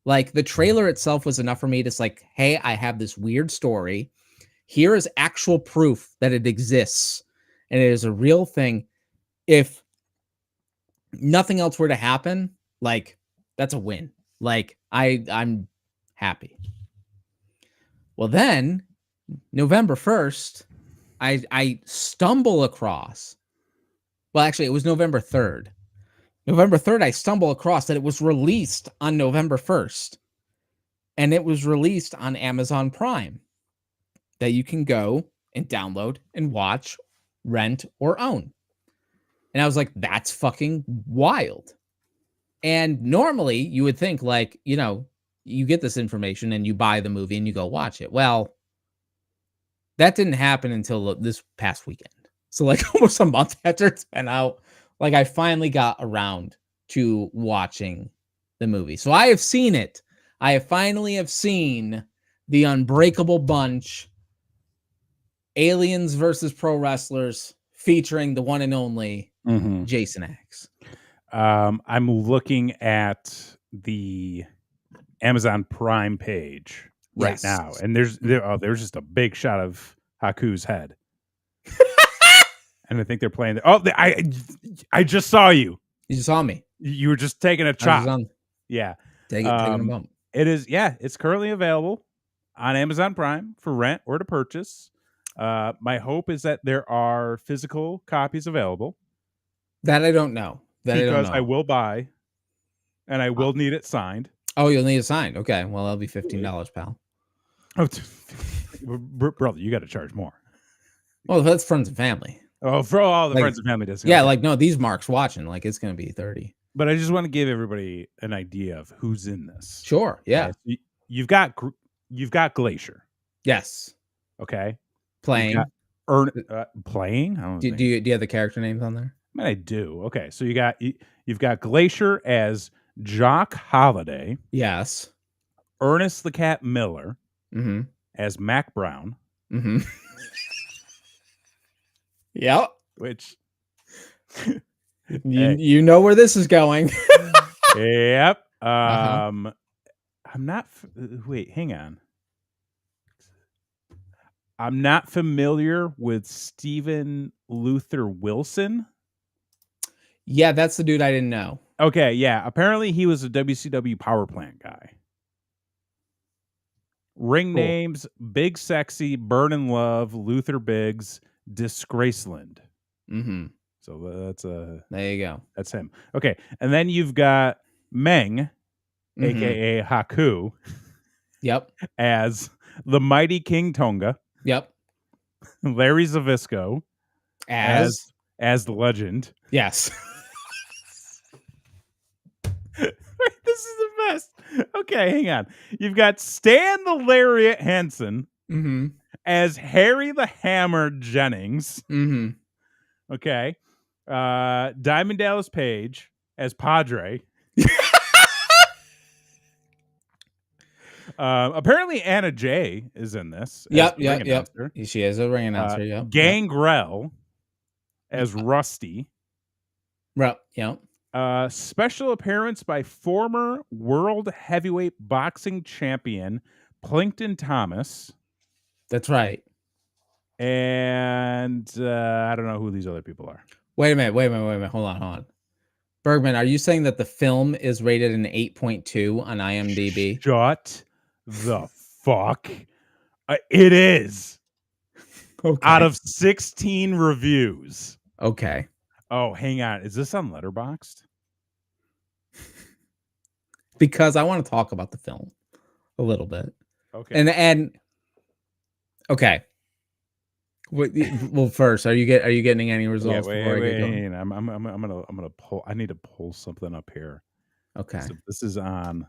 Like the trailer itself was enough for me to like, hey, I have this weird story. Here is actual proof that it exists and it is a real thing. If nothing else were to happen, like that's a win. Like I'm happy. Well, then November 1st, I stumble across. Well, actually, it was November 3rd. November 3rd, I stumble across that it was released on November 1st. And it was released on Amazon Prime that you can go and download and watch, rent, or own. And I was like, that's fucking wild. And normally you would think like, you get this information and you buy the movie and you go watch it. Well, that didn't happen until this past weekend. So like almost a month after it's been out, like I finally got around to watching the movie. So I have seen it. I have finally have seen The Unbreakable Bunch, Aliens versus Pro Wrestlers, featuring the one and only Jason X. I'm looking at the Amazon Prime page right now, and there's just a big shot of Haku's head, and I think they're playing. I just saw you. You just saw me. You were just taking a chop. Yeah, taking a bump. It is. Yeah, it's currently available on Amazon Prime for rent or to purchase. My hope is that there are physical copies available. That I don't know. Because I will buy, and I will need it signed. Oh, you'll need it signed. Okay, well, that'll be $15, pal. Oh, brother, you got to charge more. Well, that's friends and family. Oh, for all the friends and family discounts. Yeah, like no, these marks watching, like it's gonna be 30. But I just want to give everybody an idea of who's in this. Sure. Yeah. Okay, you've got Glacier. Yes. Okay. Playing. Playing. Do you have the character names on there? I mean, I do. Okay, so you've got Glacier as Jock Holiday. Yes. Ernest the Cat Miller as Mac Brown. Yep. Which you know where this is going. Yep. I'm not. Wait, hang on. I'm not familiar with Stephen Luther Wilson. Yeah, that's the dude I didn't know. Okay, yeah. Apparently he was a WCW power plant guy. Ring names: Big Sexy, Burnin' Love, Luther Biggs, Disgraceland. So that's there you go. That's him. Okay, and then you've got Meng, aka Haku. Yep. As the Mighty King Tonga. Yep. Larry Zbyszko as the Legend. Yes. This is the best. Okay, hang on. You've got Stan the Lariat Henson as Harry the Hammer Jennings. Okay. Diamond Dallas Page as Padre. Apparently Anna Jay is in this. Yep. She is a ring announcer. Yep. Gangrel as Rusty. Yep. Special appearance by former world heavyweight boxing champion Plinkton Thomas. That's right. And I don't know who these other people are. Wait a minute. Hold on. Bergman, are you saying that the film is rated an 8.2 on IMDb? Shut the fuck. It is. Okay. Out of 16 reviews. Okay. Oh, hang on. Is this on Letterboxd? Because I want to talk about the film a little bit. Okay. And okay. Well, first, are you getting any results before I get going? I'm gonna pull. I need to pull something up here. Okay. So this is on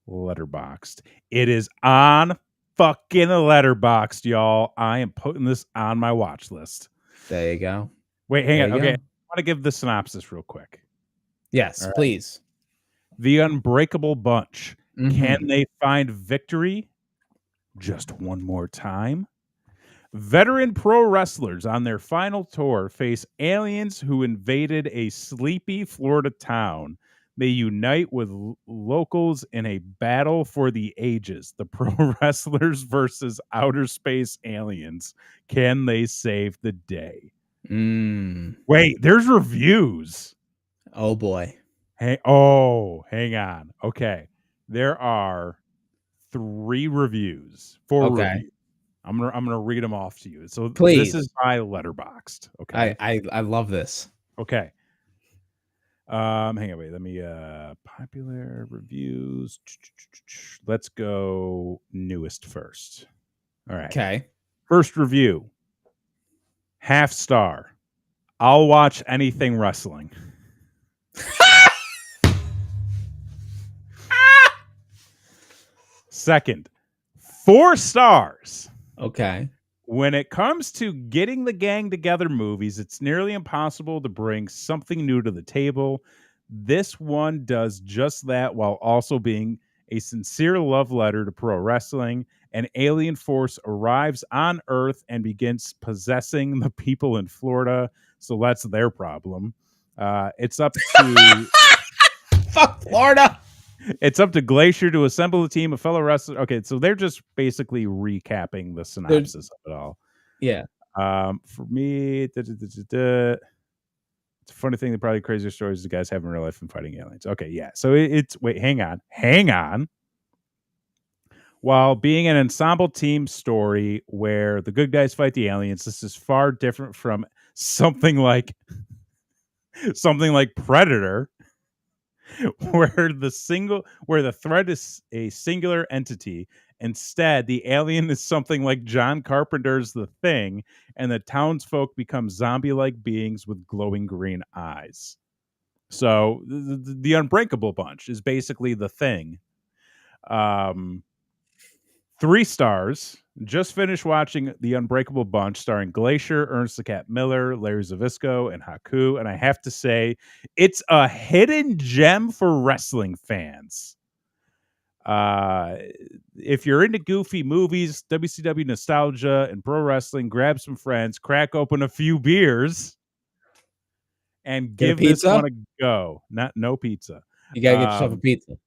Letterboxd. It is on fucking Letterboxd, y'all. I am putting this on my watch list. There you go. Wait, hang on. Okay. I want to give the synopsis real quick. Yes, right. Please. The Unbreakable Bunch. Can they find victory just one more time? Veteran pro wrestlers on their final tour face aliens who invaded a sleepy Florida town. They unite with locals in a battle for the ages. The pro wrestlers versus outer space aliens. Can they save the day? Wait, there's reviews. Oh boy. Hang on. Okay. There are 4 reviews. I'm gonna read them off to you. So please. This is by Letterboxd. Okay. I love this. Okay. Hang on, wait. Let me popular reviews. Let's go newest first. All right. Okay. First review. 0.5 star. I'll watch anything wrestling. Second, 4 stars. Okay. When it comes to getting the gang together movies, it's nearly impossible to bring something new to the table. This one does just that while also being a sincere love letter to pro wrestling. An alien force arrives on Earth and begins possessing the people in Florida. So that's their problem. It's up to Fuck Florida. it's up to Glacier to assemble a team of fellow wrestlers. Okay, so they're just basically recapping the synopsis of it all. Yeah. For me, it's a funny thing. The probably crazier stories the guys have in real life and fighting aliens. Okay, yeah. So it's wait, hang on. While being an ensemble team story where the good guys fight the aliens, this is far different from something like Predator, where the threat is a singular entity. Instead, the alien is something like John Carpenter's The Thing, and the townsfolk become zombie-like beings with glowing green eyes. So the Unbreakable Bunch is basically The Thing. 3 stars. Just finished watching The Unbreakable Bunch, starring Glacier, Ernst the Cat Miller, Larry Zbyszko, and Haku. And I have to say, it's a hidden gem for wrestling fans. If you're into goofy movies, WCW nostalgia, and pro wrestling, grab some friends, crack open a few beers, and Get a give this one pizza? a go. No pizza. You gotta get yourself a pizza.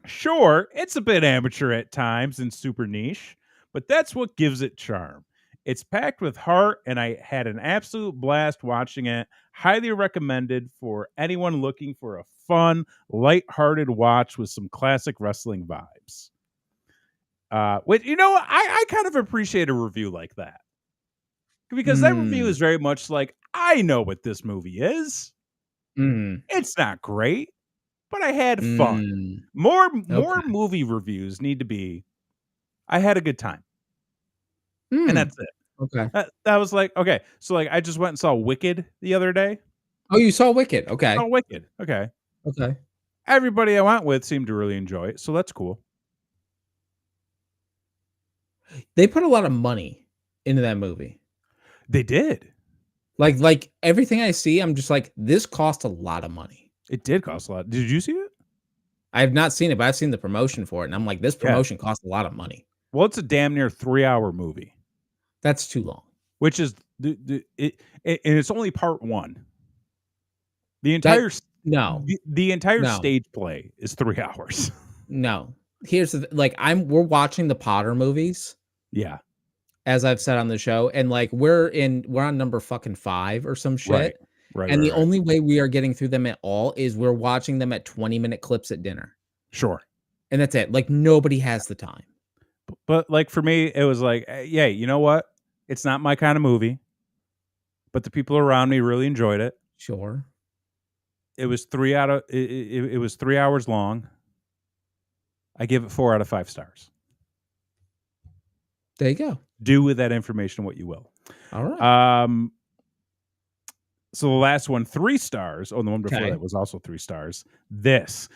Sure, it's a bit amateur at times and super niche, but that's what gives it charm. It's packed with heart, and I had an absolute blast watching it. Highly recommended for anyone looking for a fun, light-hearted watch with some classic wrestling vibes. I kind of appreciate a review like that, because that review is very much like, I know what this movie is. It's not great, but I had fun. More Okay. movie reviews need to be, I had a good time. And Mm. that's it. Okay. That was like, okay. So like I just went and saw Wicked the other day. Oh, you saw Wicked. Okay. Oh, Wicked. Okay. Okay. Everybody I went with seemed to really enjoy it. So that's cool. They put a lot of money into that movie. They did. Like everything I see, I'm just like, this cost a lot of money. It did cost a lot. Did you see it? I have not seen it, but I've seen the promotion for it, and I'm like, this Yeah. promotion cost a lot of money. Well, it's a damn near 3-hour movie. That's too long. Which is and it's only part 1. The entire the entire stage play is 3 hours. No. Here's the like we're watching the Potter movies. Yeah. As I've said on the show, and like we're on number fucking 5 or some shit. Right. And the only way we are getting through them at all is we're watching them at 20-minute clips at dinner. Sure. And that's it. Like nobody has the time. But like for me, it was like, yeah, you know what? It's not my kind of movie, but the people around me really enjoyed it. Sure. It was 3 hours long. I give it 4 out of 5 stars. There you go. Do with that information what you will. All right. So the last one, 3 stars. Oh, the one before that was also 3 stars. This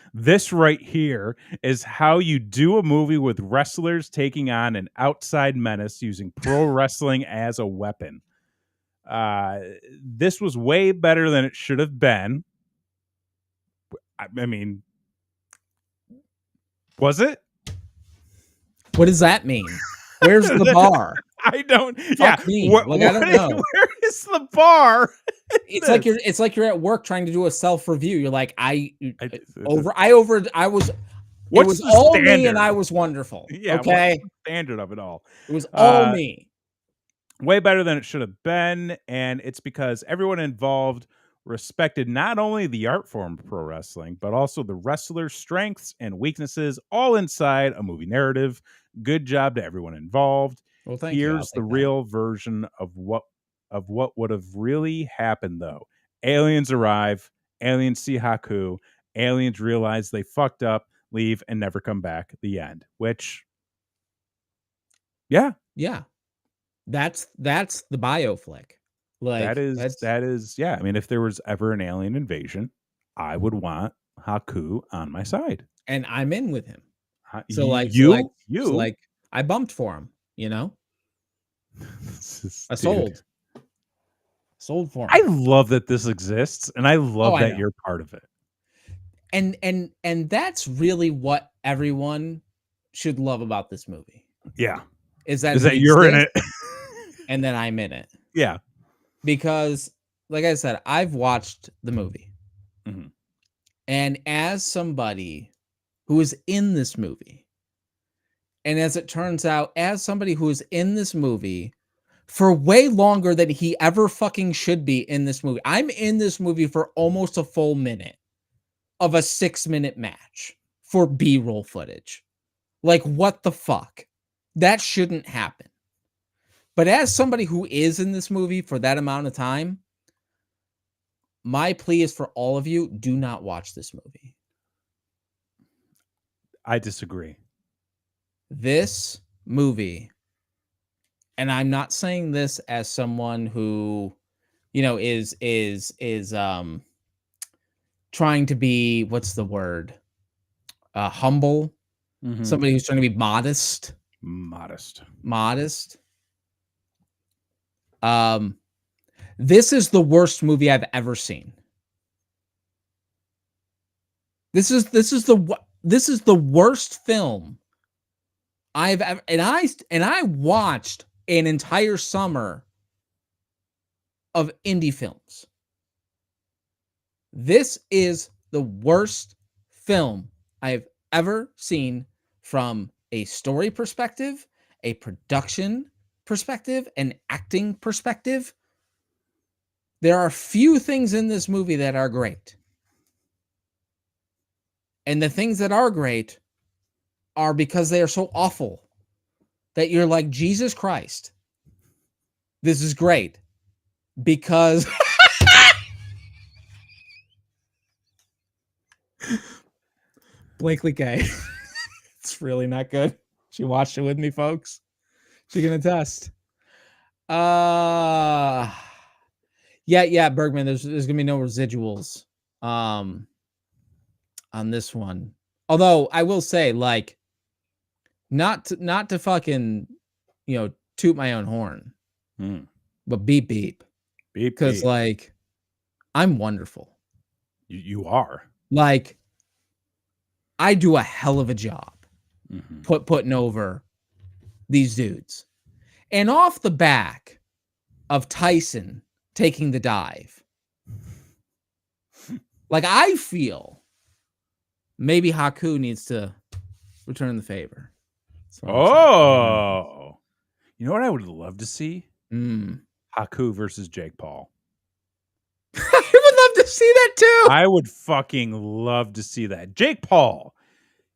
right here is how you do a movie with wrestlers taking on an outside menace using pro wrestling as a weapon. This was way better than it should have been. I mean, was it? What does that mean? Where's the bar? I don't. Fuck me. I don't know. Where is the bar? It's like you're at work trying to do a self review. You're like, it was all standard? Me and I was wonderful. Yeah, okay. Standard of it all. It was all me. Way better than it should have been, and it's because everyone involved respected not only the art form of pro wrestling, but also the wrestler's strengths and weaknesses, all inside a movie narrative. Good job to everyone involved. Well, thank you. Here's the real version of what would have really happened, though. Aliens arrive, aliens see Haku, aliens realize they fucked up, leave, and never come back. The end. Which, yeah. That's the bio flick. Like, that's that is yeah, I mean, if there was ever an alien invasion, I would want Haku on my side. and I'm in with him. Ha So, you like so, like so, you like, I bumped for him, you know? this is I dude. sold. Sold for I him. love that this exists, and I Oh, love I that know. you're part of it. And that's really what everyone should love about this movie, Yeah. is that Is it that you're in exists it? and then I'm in it. Yeah. Because, like I said, I've watched the movie, Mhm. and as somebody who is in this movie, and as it turns out, as somebody who is in this movie for way longer than he ever fucking should be in this movie. I'm in this movie for almost a full minute of a 6-minute match for B-roll footage. Like, what the fuck? That shouldn't happen. But as somebody who is in this movie for that amount of time, my plea is for all of you, do not watch this movie. I disagree. This movie, and I'm not saying this as someone who, is trying to be, what's the word? Humble, Mhm. somebody who's trying to be modest. Modest. Modest. Um, this is the worst movie I've ever seen. This is the worst film I've ever, and I watched an entire summer of indie films. This is the worst film I've ever seen from a story perspective, a production perspective, an acting perspective. There are few things in this movie that are great. And the things that are great are because they are so awful that you're like, Jesus Christ, this is great. Because Blakely K. It's really not good. She watched it with me, folks. She can attest. Uh yeah, Bergman. There's gonna be no residuals on this one. Although I will say, like, not to fucking, toot my own horn, Mm. but beep beep. Beep, Because, beep. like, I'm wonderful. You are. Like, I do a hell of a job Mhm. putting over these dudes. And off the back of Tyson taking the dive, like, I feel maybe Haku needs to return the favor. That's what I'm saying. Oh. You know what I would love to see? Mm. Haku versus Jake Paul. I would love to see that too. I would fucking love to see that. Jake Paul,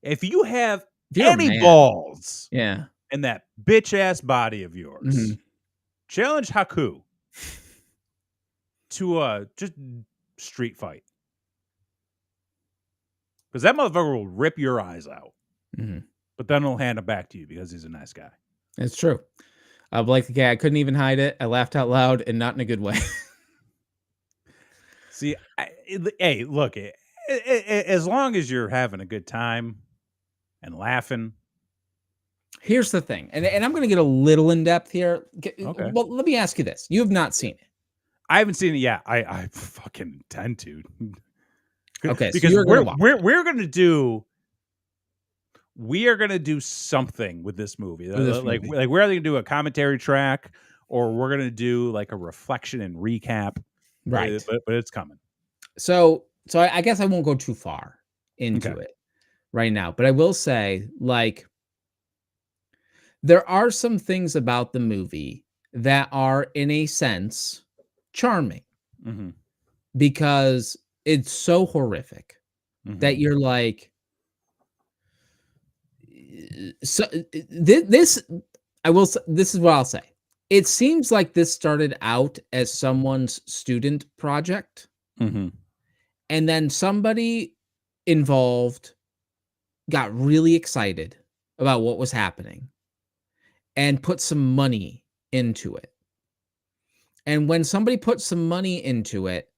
if you have If you're a any man. balls Yeah. in that bitch ass body of yours, Mhm. challenge Haku to a just street fight. Because that motherfucker will rip your eyes out. Mhm. But then he'll hand it back to you because he's a nice guy. It's true. Blake the guy, I couldn't even hide it. I laughed out loud and not in a good way. See, hey, look, as long as you're having a good time and laughing. Here's the thing, and I'm going to get a little in depth here. Okay. Well, let me ask you this: you have not seen it. I haven't seen it yet. I fucking intend to. Okay, so Because you're going to watch. we're gonna do something with this movie. With this Like movie. we're either gonna do a commentary track or we're gonna do like a reflection and recap. Right. But it's coming. So I guess I won't go too far into Okay. it right now, but I will say, like, there are some things about the movie that are, in a sense, charming Mm-hmm. because it's so horrific Mm-hmm. that you're like, so this I will say, this is what I'll say. It seems like this started out as someone's student project, Mm-hmm. and then somebody involved got really excited about what was happening and put some money into it. And when somebody put some money into it,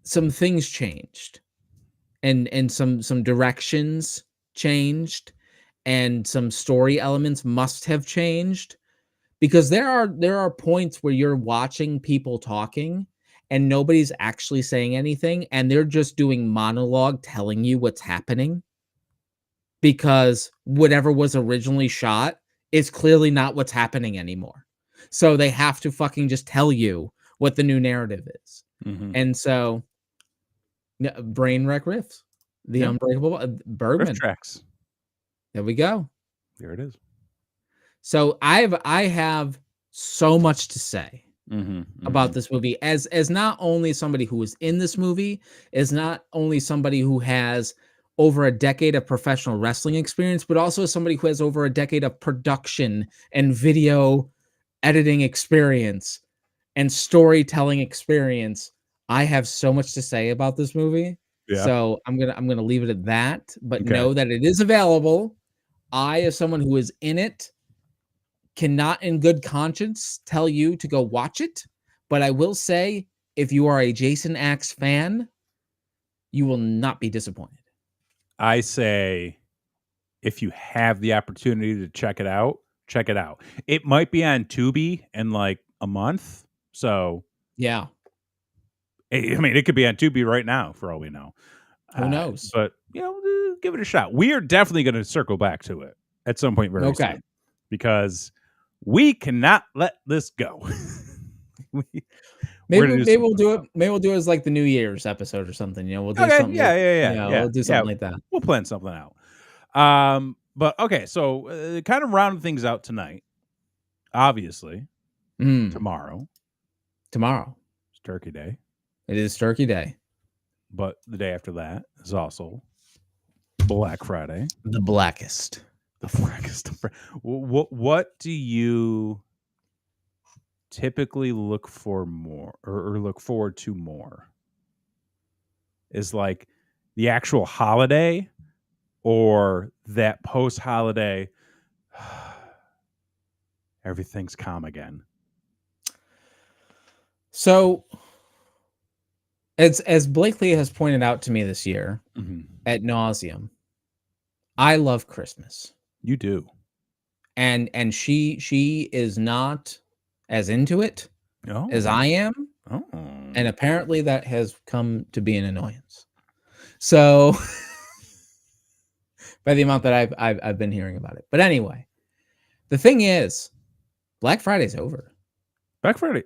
some things changed, and some directions changed, and some story elements must have changed, because there are points where you're watching people talking and nobody's actually saying anything, and they're just doing monologue telling you what's happening, because whatever was originally shot is clearly not what's happening anymore. So they have to fucking just tell you what the new narrative is. Mhm. And so, brain wreck riffs, the Yeah. unbreakable Riff Bergman. tracks. There we go. There it is. So I have so much to say Mhm, about mhm. this movie, as not only somebody who was in this movie, as not only somebody who has over a decade of professional wrestling experience, but also as somebody who has over a decade of production and video editing experience and storytelling experience. I have so much to say about this movie. Yeah. So I'm gonna leave it at that, but Okay. know that it is available. I, as someone who is in it, cannot in good conscience tell you to go watch it, but I will say, if you are a Jason Axe fan, you will not be disappointed. I say if you have the opportunity to check it out, check it out. It might be on Tubi in, like, a month, so, Yeah, I mean, it could be on Tubi right now for all we know. who knows? But, give it a shot. We are definitely gonna circle back to it at some point very Okay. soon because we cannot let this go. We we're Maybe gonna do maybe some we'll fun do it. stuff. Maybe we'll do it as like the New Year's episode or something. We'll do Okay, something. yeah, yeah, yeah, Yeah, yeah, we'll do yeah. something like that. We'll plan something out. But okay, so kind of rounding things out tonight. Obviously, Mm, tomorrow tomorrow. is Turkey Day, It is Turkey Day, but the day after that is also Black Friday. the blackest. The blackest. What do you typically look for more, or look forward to more? Is like the actual holiday or that post holiday? Everything's calm again. So, as Blakely has pointed out to me this year Mhm. at nauseum, I love Christmas. You do. And she is not as into it as Oh. I am, Oh. and apparently that has come to be an annoyance. So, by the amount that I've been hearing about it. But anyway, the thing is, Black Friday's over. Black Friday.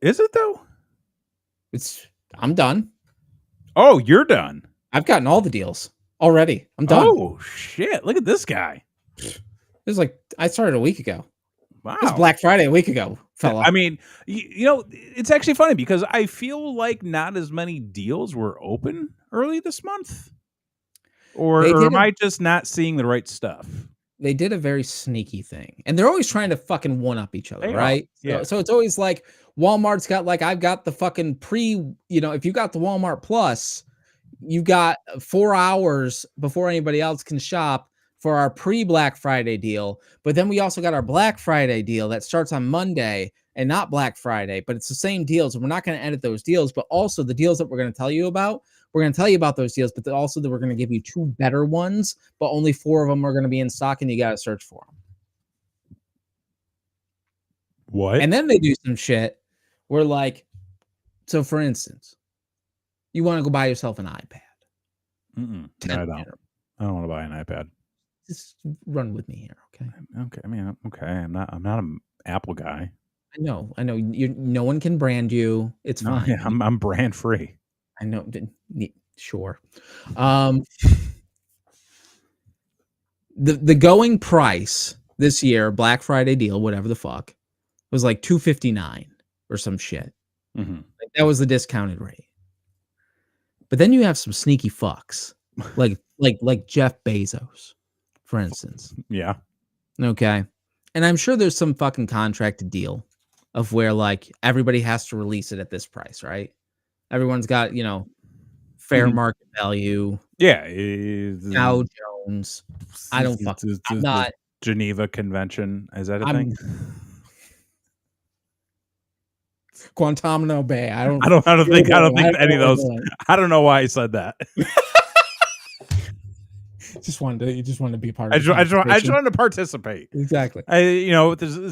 Is it though? It's I'm done. Oh, you're done. I've gotten all the deals already. I'm done. Oh shit! Look at this guy. It was like I started a week ago. It was Wow. Black Friday a week ago, I fella. mean, it's actually funny because I feel like not as many deals were open early this month, They or did am a I just not seeing the right stuff? they did a very sneaky thing, and they're always trying to fucking one up each other, They are. right? So, Yeah. so it's always like Walmart's got like I've got the fucking if you got the Walmart Plus, you've got 4 hours before anybody else can shop for our pre-Black Friday deal. But then we also got our Black Friday deal that starts on Monday and not Black Friday, but it's the same deals. And we're not going to edit those deals, but also the deals that we're going to tell you about. We're going to tell you about those deals, but also that we're going to give you two better ones, but only four of them are going to be in stock and you got to search for them. What? And then they do some shit where, like, so for instance, you want to go buy yourself an iPad. No, 10 I don't. I don't want to buy an iPad. Just run with me here, okay? Okay. I mean, okay. I'm not an Apple guy. I know. No one can brand you. It's No, fine. yeah, I'm brand free. I know. Sure. Um, the going price this year, Black Friday deal, whatever the fuck, was like $259 or some shit. Mm-hmm. Like, that was the discounted rate. But then you have some sneaky fucks, like Jeff Bezos, for instance. Yeah. Okay. And I'm sure there's some fucking contracted deal of where like everybody has to release it at this price, right? Everyone's got, fair Mhm. market value, Yeah. Dow Jones. I don't I'm The not Geneva Convention. Is that a thing? I'm Guantanamo Bay. I don't I don't you're think the one. I don't know any of what we're those. doing. I don't know why I said that. You just wanted to be part of the I just conversation. wanted to participate. Exactly.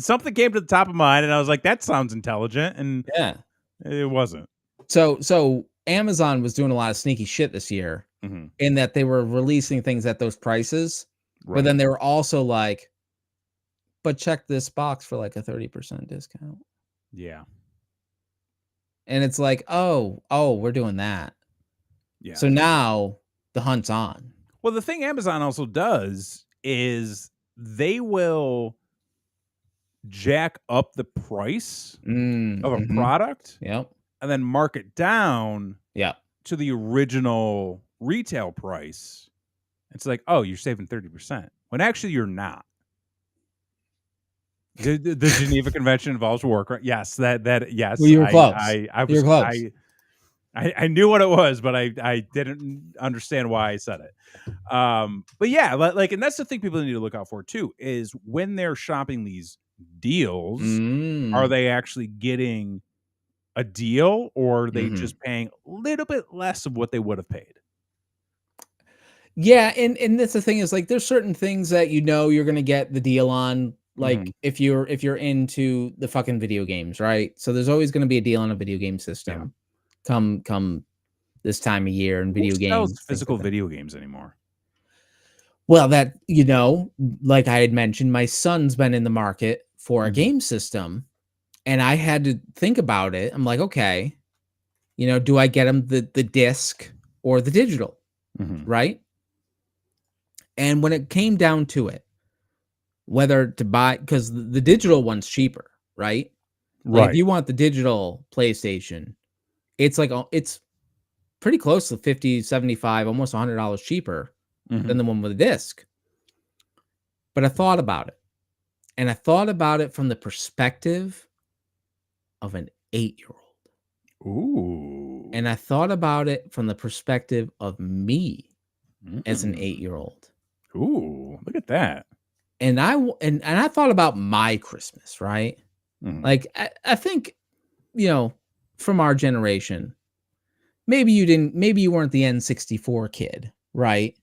Something came to the top of mind, and I was like, "That sounds intelligent," and Yeah. it wasn't. So Amazon was doing a lot of sneaky shit this year Mhm. in that they were releasing things at those prices, but Right. then they were also like, "But check this box for like a 30% discount." Yeah. And it's like, "Oh, we're doing that." Yeah. So now the hunt's on. Well, the thing Amazon also does is they will jack up the price of a Mhm. product Yep. and then mark it down Yep. to the original retail price. It's like, "Oh, you're saving 30%," when actually you're not. The Geneva Convention involves work, right? Yes, Well, yes, you were close. I You were was close. I knew what it was, but I didn't understand why I said it. But yeah, like, and that's the thing people need to look out for too, is when they're shopping these deals, are Mm. they actually getting a deal, or are they Mhm. just paying a little bit less of what they would have paid? Yeah, and that's the thing is, like, there's certain things that you're gonna get the deal on, Mhm. like, if you're into the fucking video games, right? So there's always gonna be a deal on a video game Yeah. system come this time of year and Who video sells games, things like physical that. video games anymore? Well, like I had mentioned, my son's been in the market for a Mhm. game system, and I had to think about it. I'm like, "Okay, do I get him the disc or the digital?" Mhm. Right? And when it came down to it, whether to buy, because the digital one's cheaper, right? Like, if Right. you want the digital PlayStation, it's pretty close to 50, 75, almost $100 cheaper than Mhm. the one with a disc. But I thought about it, and I thought about it from the perspective of an 8-year-old, Ooh. and I thought about it from the perspective of me as an Mm. 8-year-old. Ooh, look at that. And I thought about my Christmas, right? Mhm. Like, I think, you know, from our generation, maybe you weren't the N64 kid, right?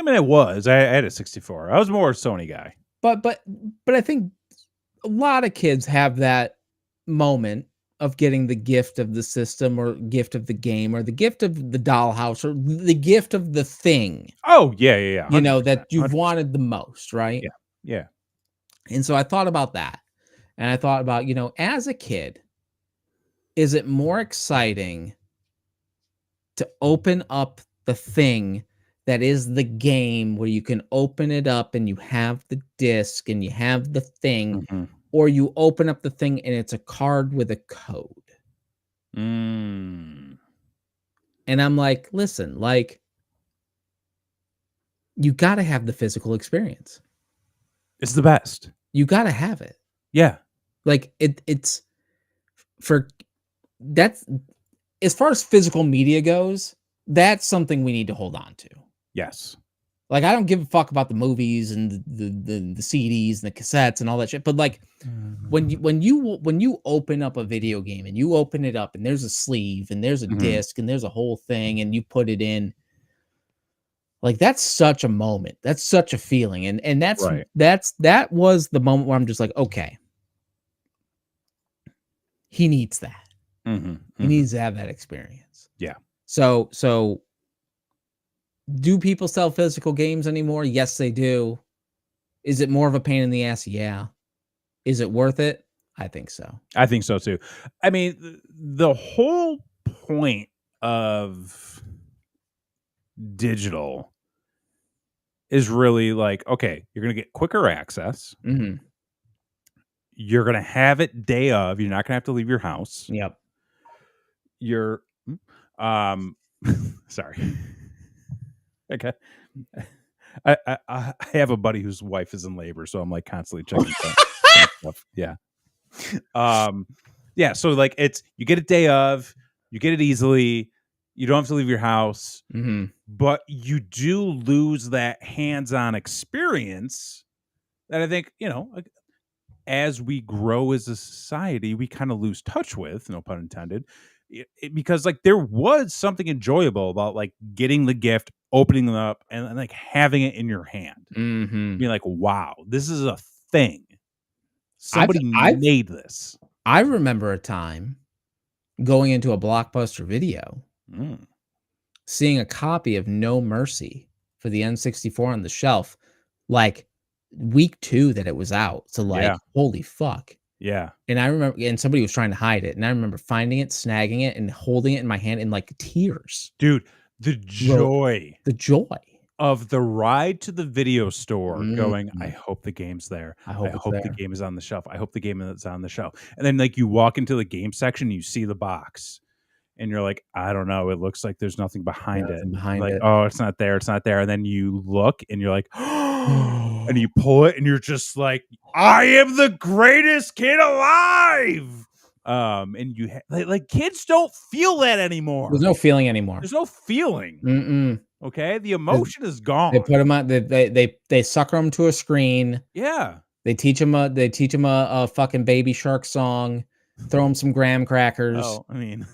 I was. I had a 64. I was more a Sony guy. But but but I think a lot of kids have that moment of getting the gift of the system or gift of the game or the gift of the dollhouse or the gift of the thing, Oh, yeah, 100%, that you've 100%. wanted the most, right? Yeah, yeah. And so I thought about that. And I thought about, as a kid, is it more exciting to open up the thing that is the game where you can open it up and you have the disc and you have the thing, Mhm. or you open up the thing and it's a card with a code? Mm. And I'm like, listen, like, you got to have the physical experience. It's the best. You got to have it. Yeah. Like, it's for that's as far as physical media goes, that's something we need to hold on to. Yes. Like, I don't give a fuck about the movies and the CDs and the cassettes and all that shit. But like, when you open up a video game and you open it up and there's a sleeve and there's a Mhm. disc and there's a whole thing and you put it in, like, that's such a moment. That's such a feeling. And Right. that was the moment where I'm just like, okay, he needs that. Mhm, He mhm. needs to have that experience. Yeah. So do people sell physical games anymore? Yes, they do. Is it more of a pain in the ass? Yeah. Is it worth it? I think so. I think so too. I mean, the whole point of digital is really like, okay, you're gonna get quicker access. Mhm. You're gonna have it day of. You're not gonna have to leave your house. Yep. You're um sorry. Okay. I have a buddy whose wife is in labor, so I'm like constantly checking stuff. Yeah. Um yeah, so like it's you get it day of, you get it easily, you don't have to leave your house, Mhm. but you do lose that hands-on experience that I think, as we grow as a society, we kind of lose touch with, no pun intended, because like there was something enjoyable about like getting the gift, opening it up, and like having it in your hand, Mhm. being like, "Wow, this is a thing. I've Somebody I've made this." I remember a time going into a Blockbuster Video, Mm, seeing a copy of No Mercy for the N64 on the shelf, like, week 2 that it was out, so, like, yeah, holy fuck, yeah, and I remember and somebody was trying to hide it, and I remember finding it, snagging it, and holding it in my hand in, like, tears. dude, the Bro, joy the joy. of the ride to the video store going, "I Mm, hope the game's there. I I hope it's hope the there. game is on the shelf. I hope the game is on the shelf." And then, like, you walk into the game section, you see the box, and you're like, "I don't know, it looks like there's nothing behind it." Nothing behind Like, it. "Oh, it's not there." And then you look and you're like, and you pull it and you're just like, "I am the greatest kid alive." And you like kids don't feel that There's anymore. no feeling anymore. There's no feeling, Mm-mm. okay? The 'Cause emotion is they gone. put 'em on they sucker them to a screen. Yeah. They teach them a fucking Baby Shark song, throw them some graham crackers, Oh, I mean,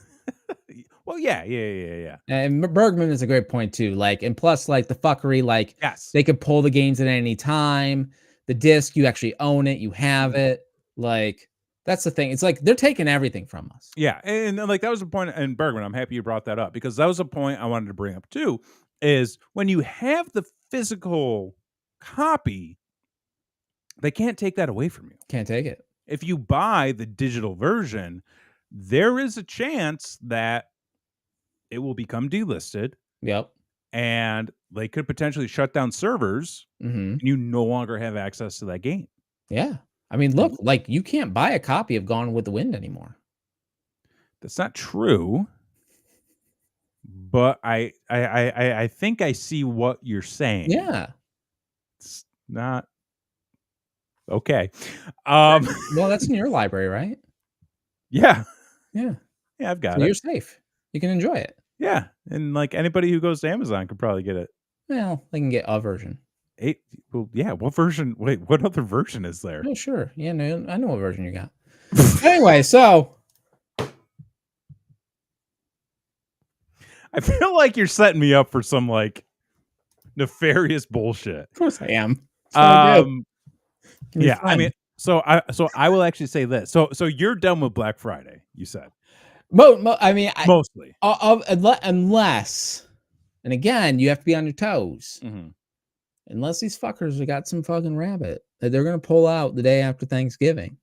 well, yeah, yeah, yeah, yeah. and Bergman is a great point too, like and plus, like, the fuckery, like, Yes. they could pull the games at any time. The disc, you actually own it, you have Mhm. it, like, that's the thing. It's like they're taking everything from us. Yeah, and, like, that was a point in Bergman, I'm happy you brought that up because that was a point I wanted to bring up too, is when you have the physical copy, they can't take that away from you. Can't take it. If you buy the digital version, there is a chance that it will become delisted, Yep. and they could potentially shut down servers, Mhm. and you no longer have access to that game. Yeah. I mean, And look, like, you can't buy a copy of Gone with the Wind anymore. that's not true. But I think I see what you're saying. Yeah. It's not okay. Um, Well, that's in your library, right? yeah. Yeah. Yeah, I've So got it. you're safe. You can enjoy it. Yeah, and, like, anybody who goes to Amazon could probably get it. Well, they can get a version. 8 well, yeah, what version wait, what other version is there? Oh, sure. Yeah, no, I know what version you got. Anyway, so I feel like you're setting me up for some, like, nefarious bullshit. of course I am. That's what I do. Um, Can be yeah, I fun. mean, so I will actually say this. So you're done with Black Friday, you said? I mean, Mostly. unless, and again, you have to be on your toes. Mhm. Unless these fuckers have got some fucking rabbit that they're gonna pull out the day after Thanksgiving.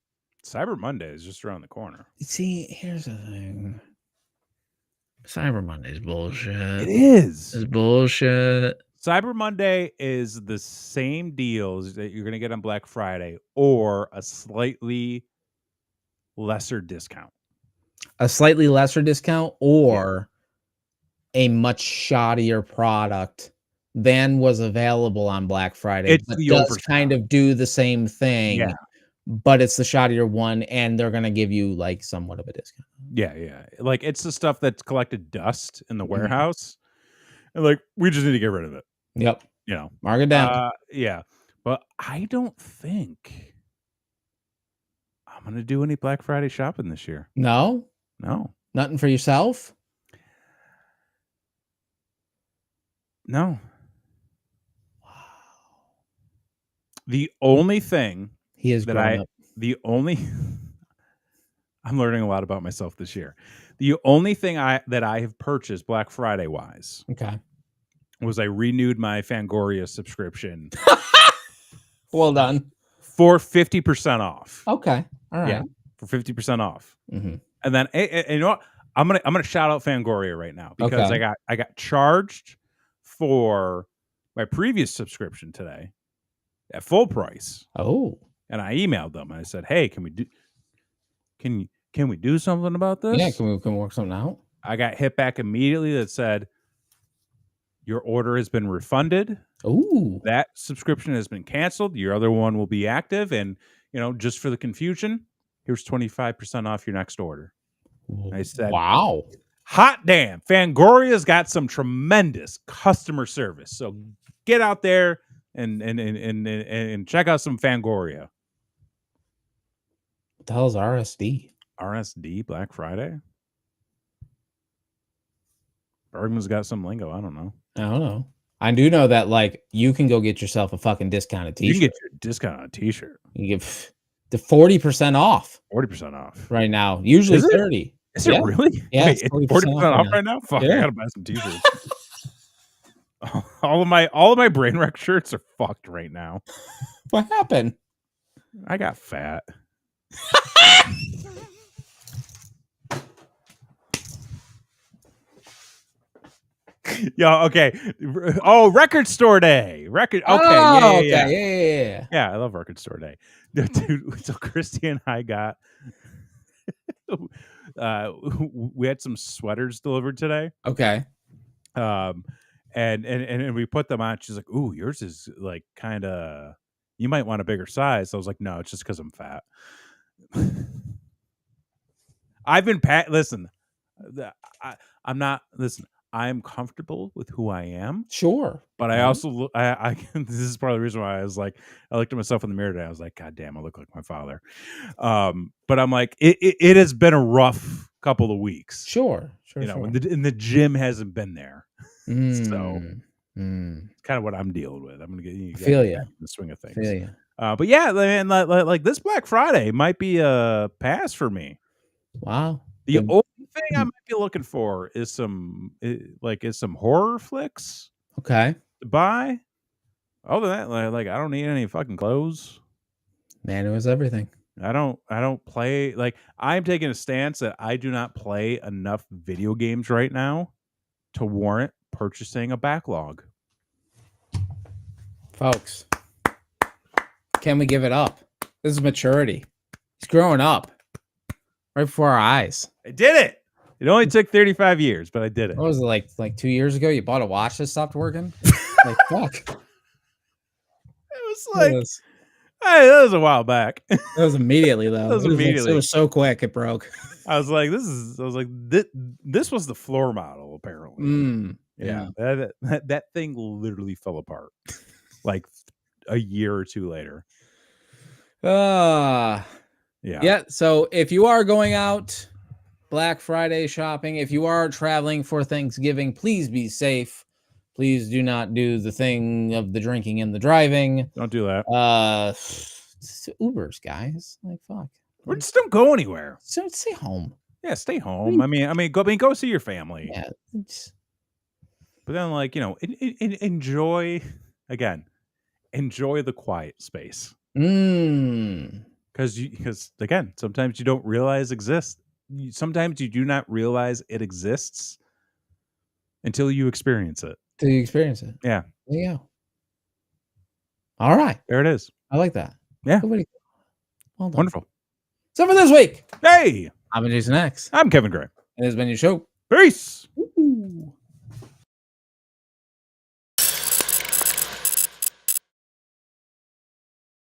Cyber Monday is just around the corner. See, here's the thing. Cyber Monday's bullshit. It is. It's bullshit. Cyber Monday is the same deals that you're gonna get on Black Friday or a slightly lesser discount. A slightly lesser discount Yeah. or a much shoddier product than was available on Black Friday, It's but the does kind overstock. of do the same Yeah. thing, but it's the shoddier one, and they're gonna give you, like, somewhat of a discount. Yeah, yeah. Like, it's the stuff that's collected dust in the Mhm. warehouse, and, like, we just need to get rid of it, Yep. you know? Mark it down. Yeah. But I don't think I'm gonna do any Black Friday shopping this year. No? No. Nothing for yourself? No. Wow. The only thing He has that grown I up. the only I'm learning a lot about myself this year. The only thing that I have purchased Black Friday wise Okay. was I renewed my Fangoria subscription Well done. for 50% off. Okay. Yeah, Alright. for 50% off. Mhm. And then you know what? I'm gonna shout out Fangoria right now because Okay. I got charged for my previous subscription today at full price. Oh. And I emailed them and I said, "Hey, can we do something about Yeah, this?" can we work something out? I got hit back immediately that said, "Your order has been refunded. Ooh. That subscription has been canceled. Your other one will be active. And, just for the confusion, here's 25% off your next order." I said, Wow. hot damn, Fangoria's got some tremendous customer service. So get out there and check out some Fangoria. the hell is RSD? RSD Black Friday? Bergman's got some lingo. I don't know. I don't know. I do know that, like, you can go get yourself a fucking discounted You can t-shirt. get your discount on a t-shirt. You get the 40% off 40% off. right now. Usually Is it? 30. Is it really? Yeah, Wait, it's it's 40% 40% off off right right now? Fuck, I Yeah. gotta buy some t-shirts. all of my brain wreck shirts are fucked right now. What happened? I got fat. Yo, okay. Oh, record store day. Record. Okay, Oh, yeah. okay. Yeah. Yeah, I love record store day. Dude, so Christy and I got we had some sweaters delivered today. Okay. And we put them on. She's like, "Ooh, yours is like kind of. You might want a bigger size." I was like, "No, it's just because I'm fat." I've been listen, I'm not. Listen, I'm comfortable with who I am. Sure. But I also I this is probably the reason why I was like, I looked at myself in the mirror today. I was like, God damn, I look like my father. But I'm like, it has been a rough couple of weeks. Sure. You know, and the gym hasn't been there. So it's kind of what I'm dealing with. I'm gonna get feel you. the swing of things. Feel you. But yeah, man, like this Black Friday might be a pass for me. Wow. The only thing I might be looking for is some horror flicks. Okay. To buy. Other than that, like I don't need any fucking clothes. Man, it was everything. I don't play, like, I'm taking a stance that I do not play enough video games right now to warrant purchasing a backlog. Folks, can we give it up? This is maturity. He's growing up right before our eyes. I did it. It only took 35 years, but I did it. What was it, like 2 years ago? You bought a watch that stopped working? Like, fuck. It was like, hey, that was a while back. That was immediately, though. It was so quick, it broke. I was like, this was the floor model, apparently. Yeah. That thing literally fell apart like a year or two later. Yeah. So if you are going out Black Friday shopping, if you are traveling for Thanksgiving, please be safe. Please do not do the thing of the drinking and the driving. Don't do that. Ubers, guys. Like, fuck. We just don't go anywhere. So stay home. Yeah, stay home. I mean, go see your family. Yeah. But then, like, you know, enjoy the quiet space. Because again, sometimes you don't realize sometimes you do not realize it exists until you experience it. Yeah. There you go. All right. There it is. I like that. Yeah. Well done. Wonderful. So for this week, hey, I'm Jason X. I'm Kevin Gray. And this has been your show. Peace. Woo-hoo.